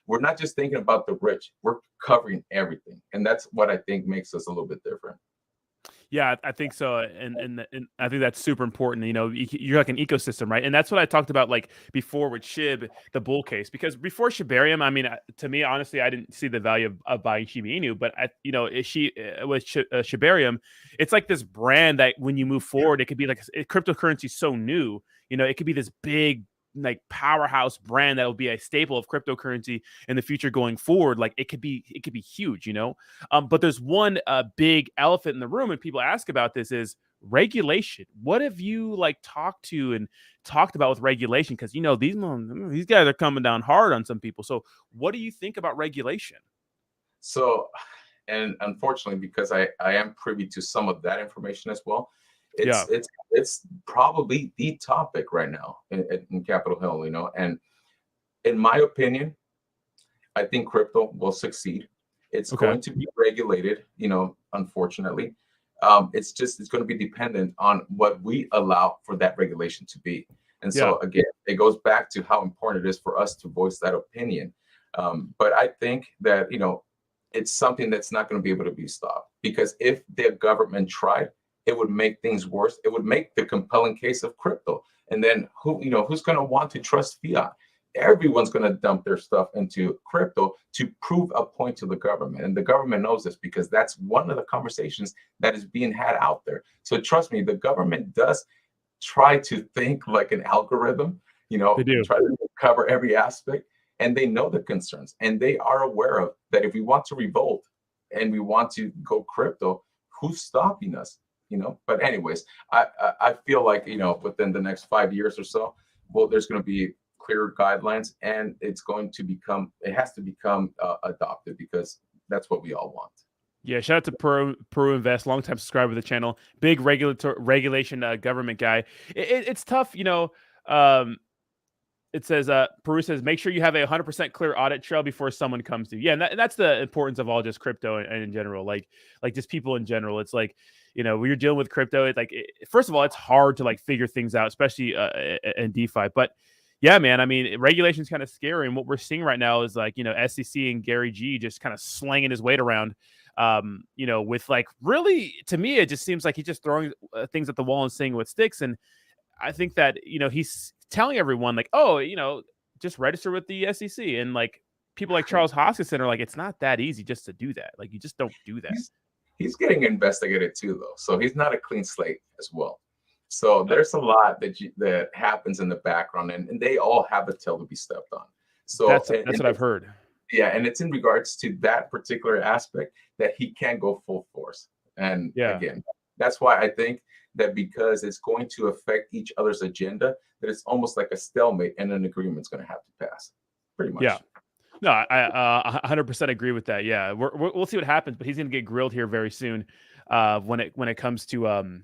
We're not just thinking about the rich, we're covering everything, and that's what I think makes us a little bit different. Yeah, I think so, and I think that's super important. You know, you're like an ecosystem, right? And that's what I talked about like before with SHIB, the bull case, because before Shibarium, I mean, to me, honestly, I didn't see the value of buying Shiba Inu, but you know, with Shibarium, it's like this brand that when you move forward, it could be like cryptocurrency is so new. You know, it could be this big like powerhouse brand that will be a staple of cryptocurrency in the future going forward. Like it could be huge. You know, but there's one big elephant in the room, and people ask about this is regulation. What have you like talked about with regulation? Because you know these guys are coming down hard on some people. So what do you think about regulation? So, and unfortunately, because I am privy to some of that information as well, Yeah. it's probably the topic right now in Capitol Hill, you know. And in my opinion, I think crypto will succeed. It's Okay. going to be regulated, you know, unfortunately. It's going to be dependent on what we allow for that regulation to be. And Yeah. so again, it goes back to how important it is for us to voice that opinion. But I think that, you know, it's something that's not going to be able to be stopped, because if the government tried, it would make things worse. It would make the compelling case of crypto. And then who's going to want to trust fiat? Everyone's going to dump their stuff into crypto to prove a point to the government. And the government knows this, because that's one of the conversations that is being had out there. So trust me, the government does try to think like an algorithm, you They know, do. try to cover every aspect. And they know the concerns, and they are aware of that. If we want to revolt and we want to go crypto, who's stopping us? You know, but anyways, I feel like, you know, within the next 5 years or so, well, there's going to be clear guidelines, and it has to become adopted, because that's what we all want. Yeah, shout out to Peru Invest, longtime subscriber to the channel, big regulation government guy. It's tough, you know. Um, it says Peru says make sure you have a 100% clear audit trail before someone comes to you. Yeah, and that's the importance of all just crypto and in general, like just people in general. It's like, you know, when you're dealing with crypto, it's like first of all, it's hard to like figure things out, especially in DeFi. But yeah, man, I mean, regulation's kind of scary, and what we're seeing right now is like, you know, SEC and Gary G just kind of slanging his weight around. You know, with like really, to me, it just seems like he's just throwing things at the wall and seeing what sticks. And I think that, you know, he's telling everyone like, oh, you know, just register with the SEC, and like people like Charles Hoskinson are like, it's not that easy just to do that. Like you just don't do that. He's he's getting investigated too, though, so he's not a clean slate as well. So there's a lot that happens in the background, and they all have a tail to be stepped on. So That's what I've heard. yeah, and it's in regards to that particular aspect that he can't go full force. And Yeah. again, that's why I think that, because it's going to affect each other's agenda, that it's almost like a stalemate, and an agreement's going to have to pass. Pretty Yeah. much. No, I 100% agree with that. Yeah, we'll see what happens, but he's going to get grilled here very soon. When it comes to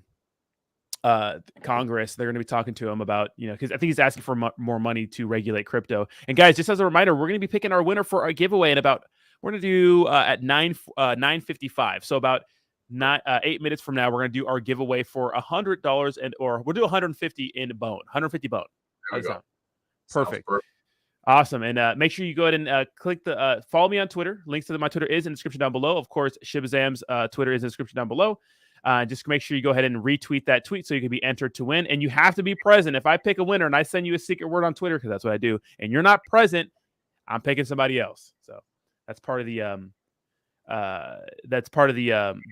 Congress, they're going to be talking to him about, you know, because I think he's asking for more money to regulate crypto. And guys, just as a reminder, we're going to be picking our winner for our giveaway in about, we're going to do at 9:55. So about 8 minutes from now, we're going to do our giveaway for $100, or we'll do 150 in bone, 150 bone. There How we does that go. sound? Sounds Perfect. perfect. Awesome. And make sure you go ahead and click the follow me on Twitter. Links to my Twitter is in the description down below. Of course, ShibaZam's Twitter is in the description down below. Just make sure you go ahead and retweet that tweet so you can be entered to win. And you have to be present. If I pick a winner and I send you a secret word on Twitter, because that's what I do, and you're not present, I'm picking somebody else. So that's part of the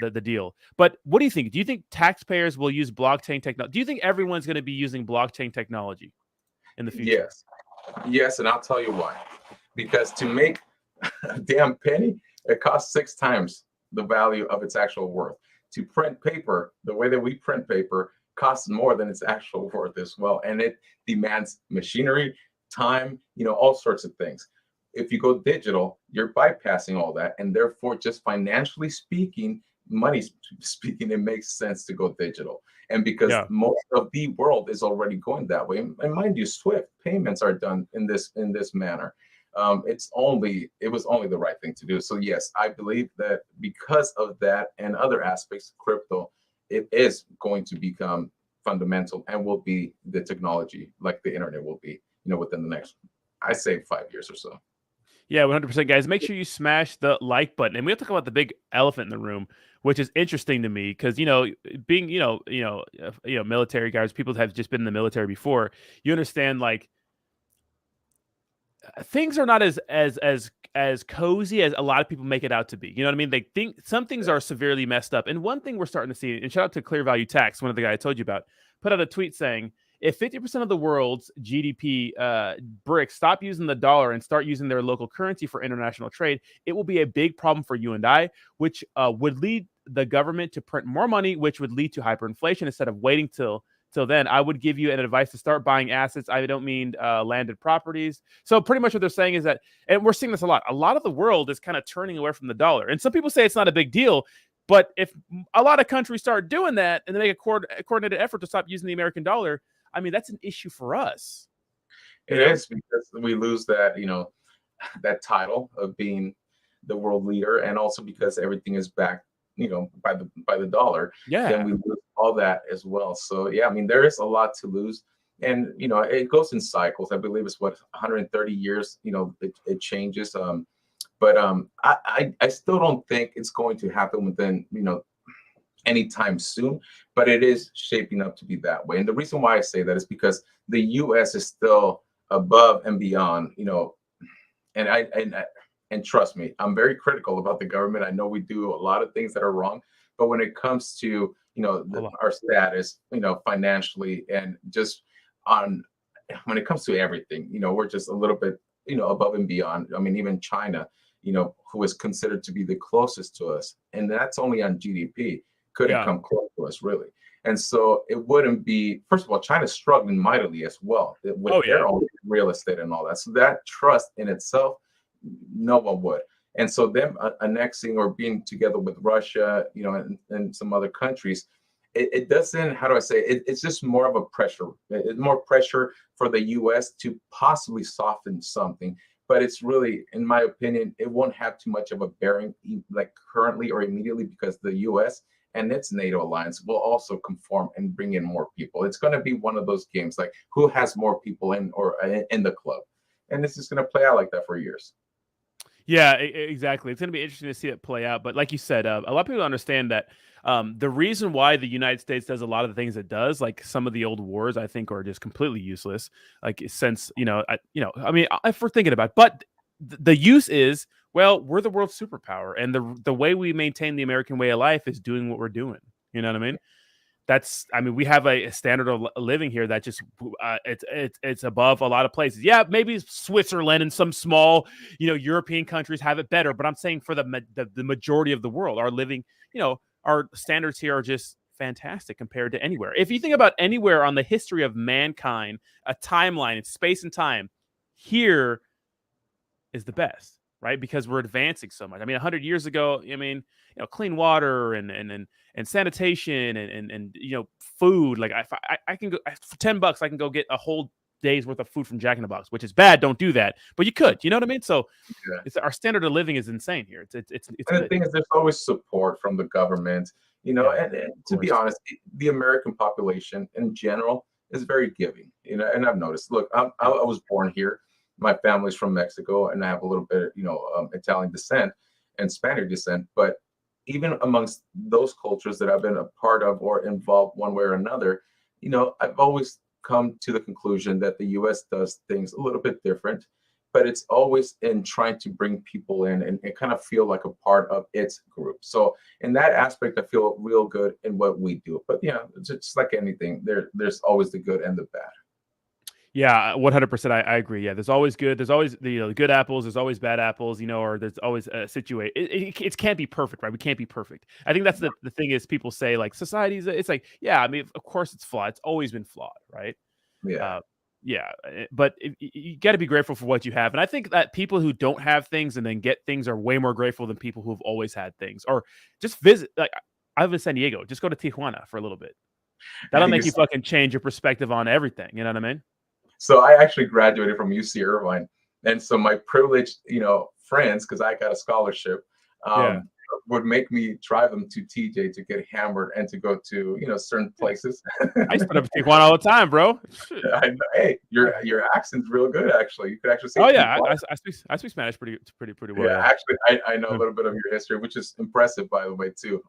the deal. But what do you think? Do you think taxpayers will use blockchain technology? Do you think everyone's going to be using blockchain technology in the future? Yes. Yes, and I'll tell you why. Because to make a damn penny, it costs 6 times the value of its actual worth. To print paper, the way that we print paper, costs more than its actual worth as well. And it demands machinery, time, you know, all sorts of things. If you go digital, you're bypassing all that. And therefore, just financially speaking, money speaking, it makes sense to go digital. And because Yeah. most of the world is already going that way, and mind you, Swift payments are done in this manner. It was only the right thing to do. So yes, I believe that because of that and other aspects, crypto, it is going to become fundamental and will be the technology like the internet will be, you know, within the next, I say 5 years or so. Yeah, 100%, guys. Make sure you smash the like button, and we have to talk about the big elephant in the room, which is interesting to me because being military guys, people have just been in the military before. You understand, like things are not as cozy as a lot of people make it out to be. You know what I mean? They think some things are severely messed up. And one thing we're starting to see, and shout out to Clear Value Tax, one of the guys I told you about, put out a tweet saying if 50% of the world's GDP BRICS stop using the dollar and start using their local currency for international trade, it will be a big problem for you and I, which would lead the government to print more money, which would lead to hyperinflation instead of waiting till then. I would give you an advice to start buying assets. I don't mean landed properties. So pretty much what they're saying is that, and we're seeing this a lot of the world is kind of turning away from the dollar. And some people say it's not a big deal, but if a lot of countries start doing that and they make a coordinated effort to stop using the American dollar, I mean, that's an issue for us. It is, because we lose that, that title of being the world leader, and also because everything is backed, by the dollar. Yeah. Then we lose all that as well. So yeah, I mean, there is a lot to lose, and it goes in cycles. I believe it's 130 years. It changes. I still don't think it's going to happen within anytime soon, but it is shaping up to be that way. And the reason why I say that is because the U.S. is still above and beyond, and trust me, I'm very critical about the government. I know we do a lot of things that are wrong, but when it comes to our status, financially, and just when it comes to everything, we're just a little bit above and beyond. I mean, even China, who is considered to be the closest to us, and that's only on GDP, couldn't come close to us, really. And so it wouldn't be, first of all, China's struggling mightily as well with their own real estate and all that. So that trust in itself, no one would. And so them annexing or being together with Russia, and some other countries, it doesn't, how do I say it? It's just more of a pressure. It's more pressure for the U.S. to possibly soften something. But it's really, in my opinion, it won't have too much of a bearing, like currently or immediately, because the U.S. and its NATO alliance will also conform and bring in more people. It's going to be one of those games, like who has more people in the club, and this is going to play out like that for years. Yeah, exactly. It's going to be interesting to see it play out. But like you said, a lot of people understand that the reason why the United States does a lot of the things it does, like some of the old wars, I think are just completely useless. Like since I mean, if we're thinking about it, but the use is, well, we're the world superpower, and the way we maintain the American way of life is doing what we're doing. You know what I mean? We have a standard of living here that just it's above a lot of places. Yeah, maybe Switzerland and some small European countries have it better, but I'm saying for the majority of the world, our living, our standards here are just fantastic compared to anywhere. If you think about anywhere on the history of mankind, a timeline, it's space and time, here is the best, right? Because we're advancing so much. I mean, 100 years ago, I mean, clean water and sanitation and food. Like I can go for $10, I can go get a whole day's worth of food from Jack in the Box, which is bad. Don't do that, but you could. You know what I mean? So it's our standard of living is insane here. It's and the thing is, there's always support from the government. And to be honest, the American population in general is very giving. And I've noticed. Look, I was born here. My family's from Mexico, and I have a little bit, Italian descent and Spanish descent. But even amongst those cultures that I've been a part of or involved one way or another, I've always come to the conclusion that the U.S. does things a little bit different, but it's always in trying to bring people in and kind of feel like a part of its group. So in that aspect, I feel real good in what we do. But it's just like anything, there's always the good and the bad. Yeah, 100%. I agree. Yeah, there's always good. There's always the good apples. There's always bad apples. Or there's always a situation. It can't be perfect, right? We can't be perfect. I think that's the thing is people say like society's. It's like I mean, of course it's flawed. It's always been flawed, right? Yeah. But you got to be grateful for what you have. And I think that people who don't have things and then get things are way more grateful than people who've always had things or just visit. Like I live in San Diego. Just go to Tijuana for a little bit. That'll make you fucking change your perspective on everything. You know what I mean? So I actually graduated from UC Irvine. And so my privileged, friends, because I got a scholarship, Yeah. would make me drive them to TJ to get hammered and to go to, you know, certain places. I used to put up a Tijuana all the time, bro. Shit. Hey, your accent's real good, actually. You could actually say Oh yeah, Tijuana. I speak Spanish pretty well. Yeah, Yeah. actually, I know a Yeah. little bit of your history, which is impressive, by the way, too.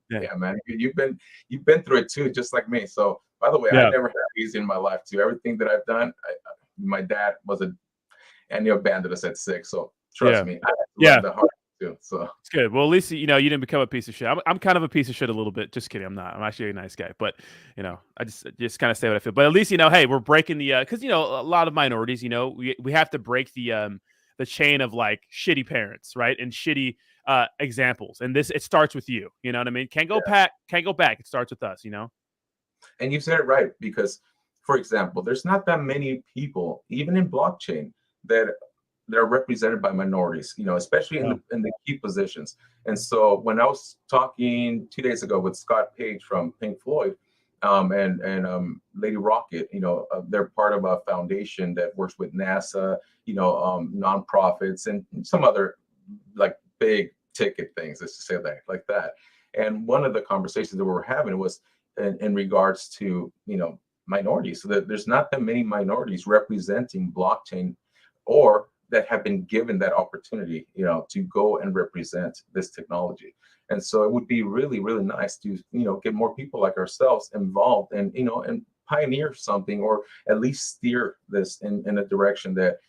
Yeah. Yeah, man, you've been through it too, just like me. So, by the way, I Yeah. never had it easy in my life too. Everything that I've done, my dad was and he abandoned us at 6. So trust Yeah. me, I had to Yeah. learn the hard way too. So It's good. Well, at least you didn't become a piece of shit. I'm kind of a piece of shit a little bit. Just kidding. I'm not. I'm actually a nice guy. But I just kind of say what I feel. But at least hey, we're breaking the because a lot of minorities. We have to break the chain of like shitty parents, right, and shitty examples. And it starts with you. You know what I mean? Can't go back. Can't go back. It starts with us. and you said it right because, for example, there's not that many people, even in blockchain, that are represented by minorities, especially in Yeah. the key positions. And so when I was talking 2 days ago with Scott Page from Pink Floyd, and Lady Rocket, they're part of a foundation that works with NASA, nonprofits and some other like big ticket things, let's just say that like that. And one of the conversations that we were having was in regards to minorities, so that there's not that many minorities representing blockchain or that have been given that opportunity, to go and represent this technology. And so it would be really, really nice to, get more people like ourselves involved and, and pioneer something, or at least steer this in a direction that,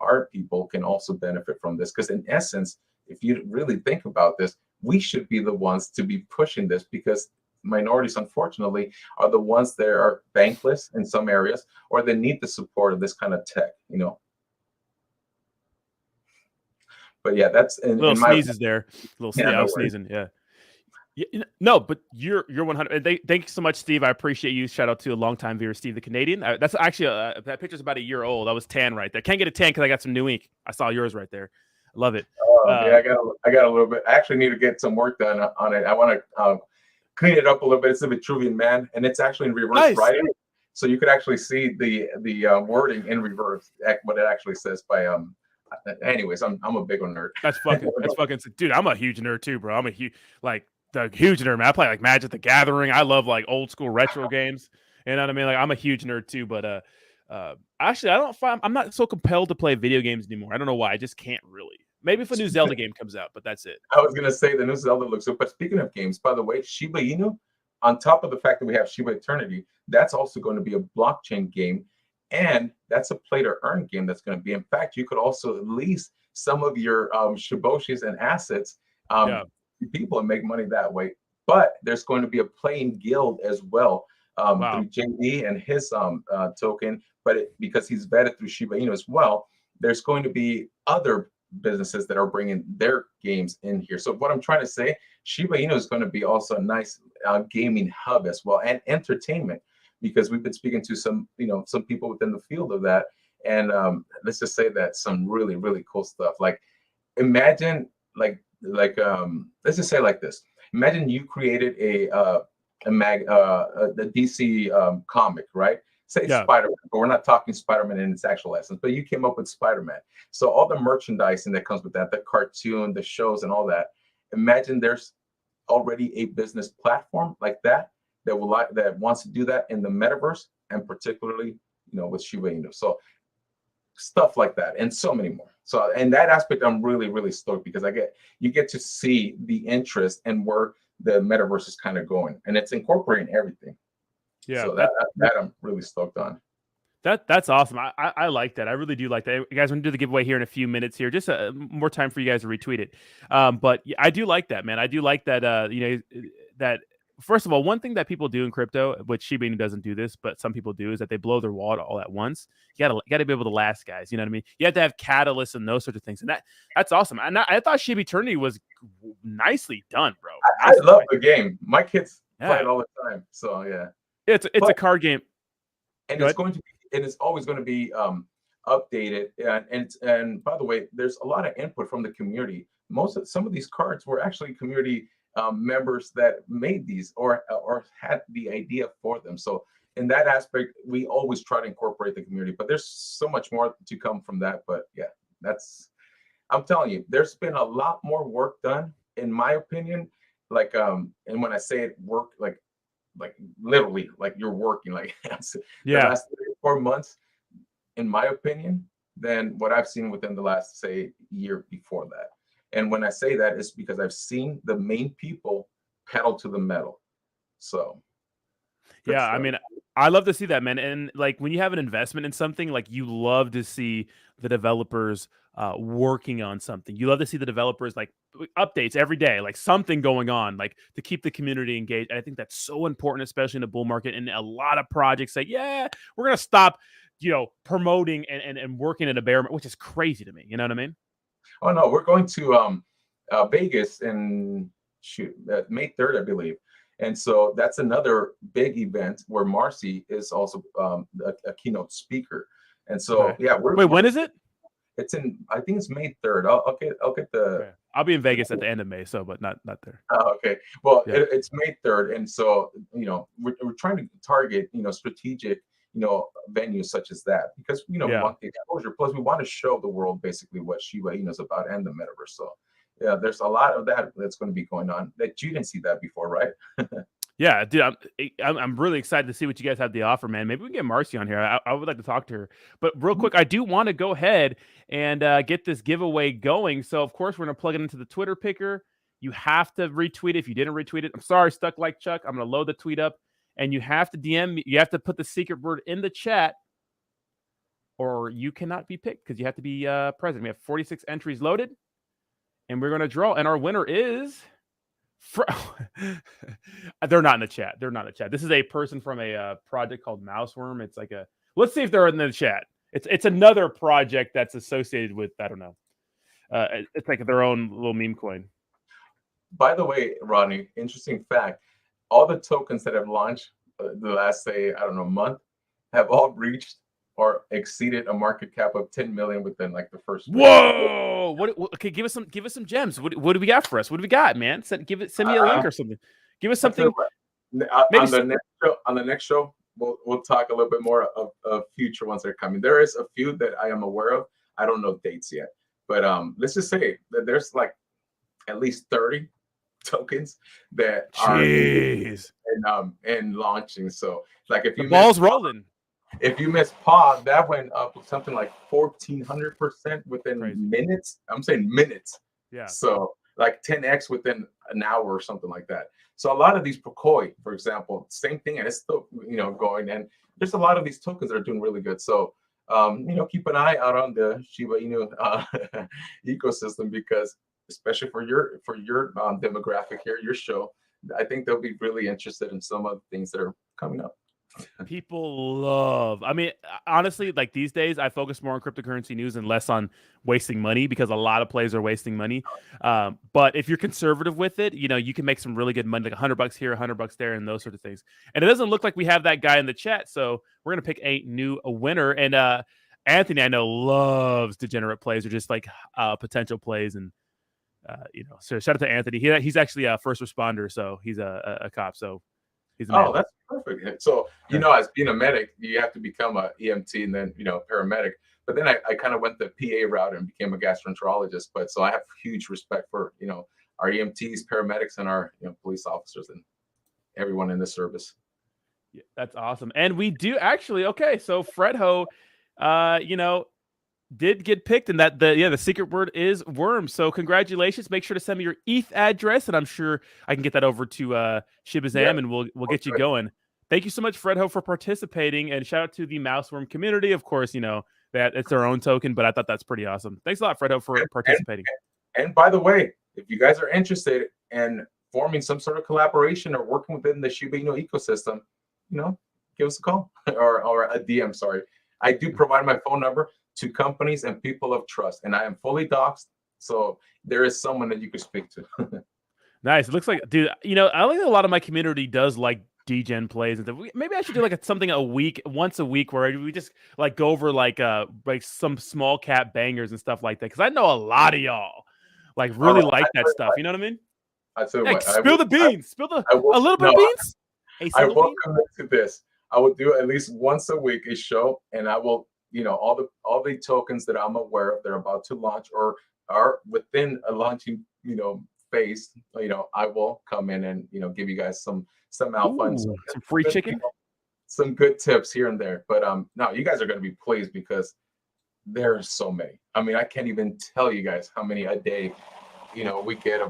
our people can also benefit from this. Because in essence, if you really think about this, we should be the ones to be pushing this, because minorities, unfortunately, are the ones that are bankless in some areas, or they need the support of this kind of tech. But yeah, that's Little in my sneezes there. yeah, I no was worries. sneezing. Yeah. No, but you're 100. Thank you so much, Steve. I appreciate you. Shout out to a longtime viewer, Steve the Canadian. That's actually that picture's about a year old. I was tan right there. Can't get a tan because I got some new ink. I saw yours right there. I love it. Yeah, I got a little bit. I actually need to get some work done on it. I want to clean it up a little bit. It's a Vitruvian Man, and it's actually in reverse Nice. writing, so you could actually see the wording in reverse, what it actually says by Anyways, I'm a big nerd. That's fucking dude. I'm a huge nerd too, bro. I'm a huge huge nerd, man. I play like Magic the Gathering. I love like old school retro games. You know what I mean? Like I'm a huge nerd too, but actually I'm not so compelled to play video games anymore. I don't know why. I just can't really. Maybe if a new Zelda game comes out, but that's it. I was gonna say the new Zelda looks good. But speaking of games, by the way, Shiba Inu, on top of the fact that we have Shiba Eternity, that's also going to be a blockchain game, and that's a play to earn game that's going to be. In fact, you could also lease some of your Shiboshis and assets Yeah. to people and make money that way. But there's going to be a playing guild as well, Wow. through JD and his token, but because he's vetted through Shiba Inu as well, there's going to be other businesses that are bringing their games in here. So what I'm trying to say, Shiba Inu is going to be also a nice gaming hub as well, and entertainment, because we've been speaking to some people within the field of that, and let's just say that some really, really cool stuff. Like imagine let's just say like this. Imagine you created the DC comic, right? Say Yeah. Spider-Man, but we're not talking Spider-Man in its actual essence, but you came up with Spider-Man. So all the merchandising that comes with that, the cartoon, the shows, and all that. Imagine there's already a business platform like that that wants to do that in the metaverse, and particularly with Shiba Inu. So stuff like that, and so many more. So in that aspect, I'm really, really stoked, because you get to see the interest and where the metaverse is kind of going, and it's incorporating everything. Yeah. So that I'm really stoked on. That's awesome. I like that. I really do like that. You guys, we're gonna do the giveaway here in a few minutes here. Just more time for you guys to retweet it. But yeah, I do like that, man. I do like that. That first of all, one thing that people do in crypto, which Shiba Inu doesn't do this, but some people do, is that they blow their wallet all at once. You gotta be able to last, guys. You know what I mean? You have to have catalysts and those sorts of things, and that's awesome. And I thought Shiba Eternity was nicely done, bro. I love the game. My kids play Yeah. it all the time. So yeah, It's a card game. and Go it's ahead. going to be, and it's always going to be updated. And by the way, there's a lot of input from the community. Some of these cards were actually community members that made these, or had the idea for them. So in that aspect, we always try to incorporate the community. But there's so much more to come from that. But yeah, I'm telling you, there's been a lot more work done, in my opinion. Like, and when I say it, work, like literally, like you're working, like the Yeah. last 3 or 4 months, in my opinion, than what I've seen within the last, say, year before that. And when I say that, it's because I've seen the main people pedal to the metal. So good Yeah, I stuff. mean, I love to see that, man. And like when you have an investment in something, like you love to see the developers working on something. You love to see the developers like updates every day, like something going on, like to keep the community engaged. And I think that's so important, especially in the bull market. And a lot of projects say, yeah, we're gonna stop, promoting and working in a bear market, which is crazy to me. You know what I mean? Oh no, we're going to Vegas in May 3rd, I believe. And so that's another big event where Marcy is also a keynote speaker. And so Okay. yeah, Wait, we're when is it? it's in, I think it's May 3rd. I'll get the Okay. I'll be in Vegas at the end of May, so but not there. okay. Well, Yeah. it's May 3rd, and so we're trying to target strategic venues such as that, because we Yeah. want the exposure. Plus, we want to show the world basically what Shiba Inu is about and the metaverse. So yeah, there's a lot of that that's going to be going on that you didn't see that before, right? Yeah, dude, I'm really excited to see what you guys have to offer, man. Maybe we can get Marcy on here. I would like to talk to her. But real quick, I do want to go ahead and get this giveaway going. So of course we're gonna plug it into the Twitter picker. You have to retweet it. If you didn't retweet it, I'm sorry, stuck like Chuck. I'm gonna load the tweet up, and you have to DM me. You have to put the secret word in the chat, or you cannot be picked because you have to be present. We have 46 entries loaded, and we're gonna draw. And our winner is. They're not in the chat. They're not in the chat. This is a person from a project called Mouseworm. It's like a. Let's see if they're in the chat. It's another project that's associated with, I don't know. It's like their own little meme coin. By the way, Rodney, interesting fact: all the tokens that have launched the last, say, I don't know, month, have all reached or exceeded a market cap of 10 million within like the first week. Whoa! Okay, give us some gems. What do we got for us? What do we got, man? Send me a link or something. Give us I'll tell you something. what, Maybe on the next show, we'll talk a little bit more of future ones that are coming. There is a few that I am aware of. I don't know dates yet, but let's just say that there's like at least 30 tokens that are Jeez. and launching. So like The ball's rolling. if you miss Pod, that went up something like 1,400% within Crazy. minutes. I'm saying minutes. Yeah. So like 10x within an hour or something like that. So a lot of these Prokoi, for example, same thing, and it's still going. And there's a lot of these tokens that are doing really good. So keep an eye out on the Shiba Inu ecosystem, because especially for your demographic here, your show, I think they'll be really interested in some of the things that are coming up. People love. I mean, honestly, like these days, I focus more on cryptocurrency news and less on wasting money, because a lot of plays are wasting money. But if you're conservative with it, you can make some really good money, like $100 here, $100 there, and those sort of things. And it doesn't look like we have that guy in the chat, so we're gonna pick a winner. And Anthony, I know, loves degenerate plays or just like potential plays, and so shout out to Anthony. He's actually a first responder, so he's a cop, so. Oh, that's perfect. So, as being a medic, you have to become a EMT and then, paramedic. But then I kind of went the PA route and became a gastroenterologist. But so I have huge respect for, our EMTs, paramedics, and our, police officers and everyone in the service. Yeah, that's awesome. And we do actually, okay, so Fredho, did get picked, and the secret word is worm. So congratulations. Make sure to send me your ETH address, and I'm sure I can get that over to ShibaZam, and we'll get you going. Thank you so much, Fredho, for participating, and shout out to the Mouseworm community. Of course, that it's their own token, but I thought that's pretty awesome. Thanks a lot, Fredho, for participating. And by the way, if you guys are interested in forming some sort of collaboration or working within the Shiba Inu ecosystem, give us a call or a DM. Sorry, I do provide my phone number to companies and people of trust, and I am fully doxxed, so there is someone that you can speak to. Nice. It looks like, dude, I think a lot of my community does like degen plays and stuff. Maybe I should do like something once a week, where we just like go over like some small cap bangers and stuff like that, because I know a lot of y'all like really like that stuff. You know what I mean? I tell you Like, what, spill the beans. Spill a little bit of beans. I will commit to this. I will do at least once a week a show, and I will, all the tokens that I'm aware of, they're about to launch or are within a launching, phase, I will come in and give you guys some alpha and Ooh, some free good, chicken. some good tips here and there. But no, you guys are going to be pleased because there are so many. I mean, I can't even tell you guys how many a day we get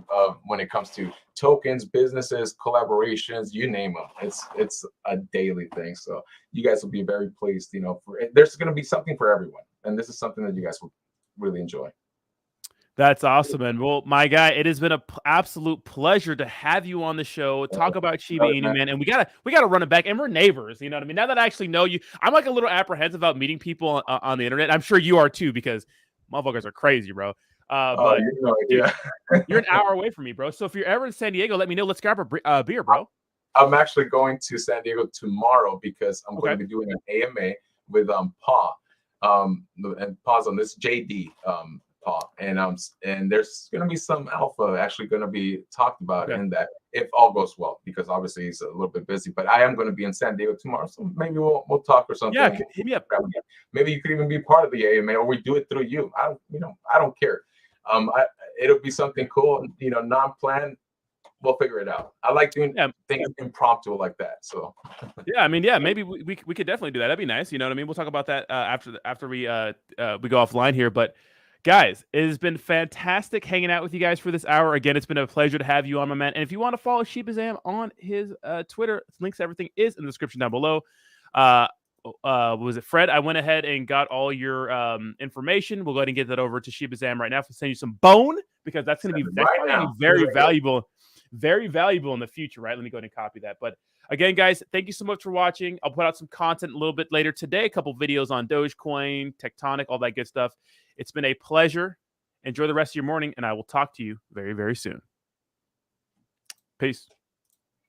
when it comes to tokens, businesses, collaborations, you name them. It's a daily thing. So you guys will be very pleased. There's going to be something for everyone, and this is something that you guys will really enjoy. That's awesome, man. Well, my guy, it has been an absolute pleasure to have you on the show. Talk about Shiba Inu, man, and we gotta run it back. And we're neighbors, you know what I mean? Now that I actually know you, I'm like a little apprehensive about meeting people on the internet. I'm sure you are too, because motherfuckers are crazy, bro. But dude, you're an hour away from me, bro. So if you're ever in San Diego, let me know. Let's grab a beer, bro. I'm actually going to San Diego tomorrow because I'm going to be doing an AMA with Paw, and Paw's on this JD. And there's going to be some alpha actually going to be talked about in that, if all goes well, because obviously he's a little bit busy. But I am going to be in San Diego tomorrow, so maybe we'll talk or something. Yeah, hit me up. Maybe you could even be part of the AMA, or we do it through you. I don't care. It'll be something cool, non-planned. We'll figure it out. I like doing things impromptu like that. So yeah, I mean, yeah, maybe we could definitely do that. That'd be nice. You know what I mean? We'll talk about that after we go offline here, but. Guys, it has been fantastic hanging out with you guys for this hour. Again, it's been a pleasure to have you on, my man. And if you want to follow ShibaZam on his Twitter, links to everything is in the description down below. Was it Fred? I went ahead and got all your information. We'll go ahead and get that over to ShibaZam right now. We'll send you some bone, because that's going to be very valuable in the future, right? Let me go ahead and copy that. But again, guys, thank you so much for watching. I'll put out some content a little bit later today, a couple videos on Dogecoin, Tectonic, all that good stuff. It's been a pleasure. Enjoy the rest of your morning, and I will talk to you very, very soon. Peace.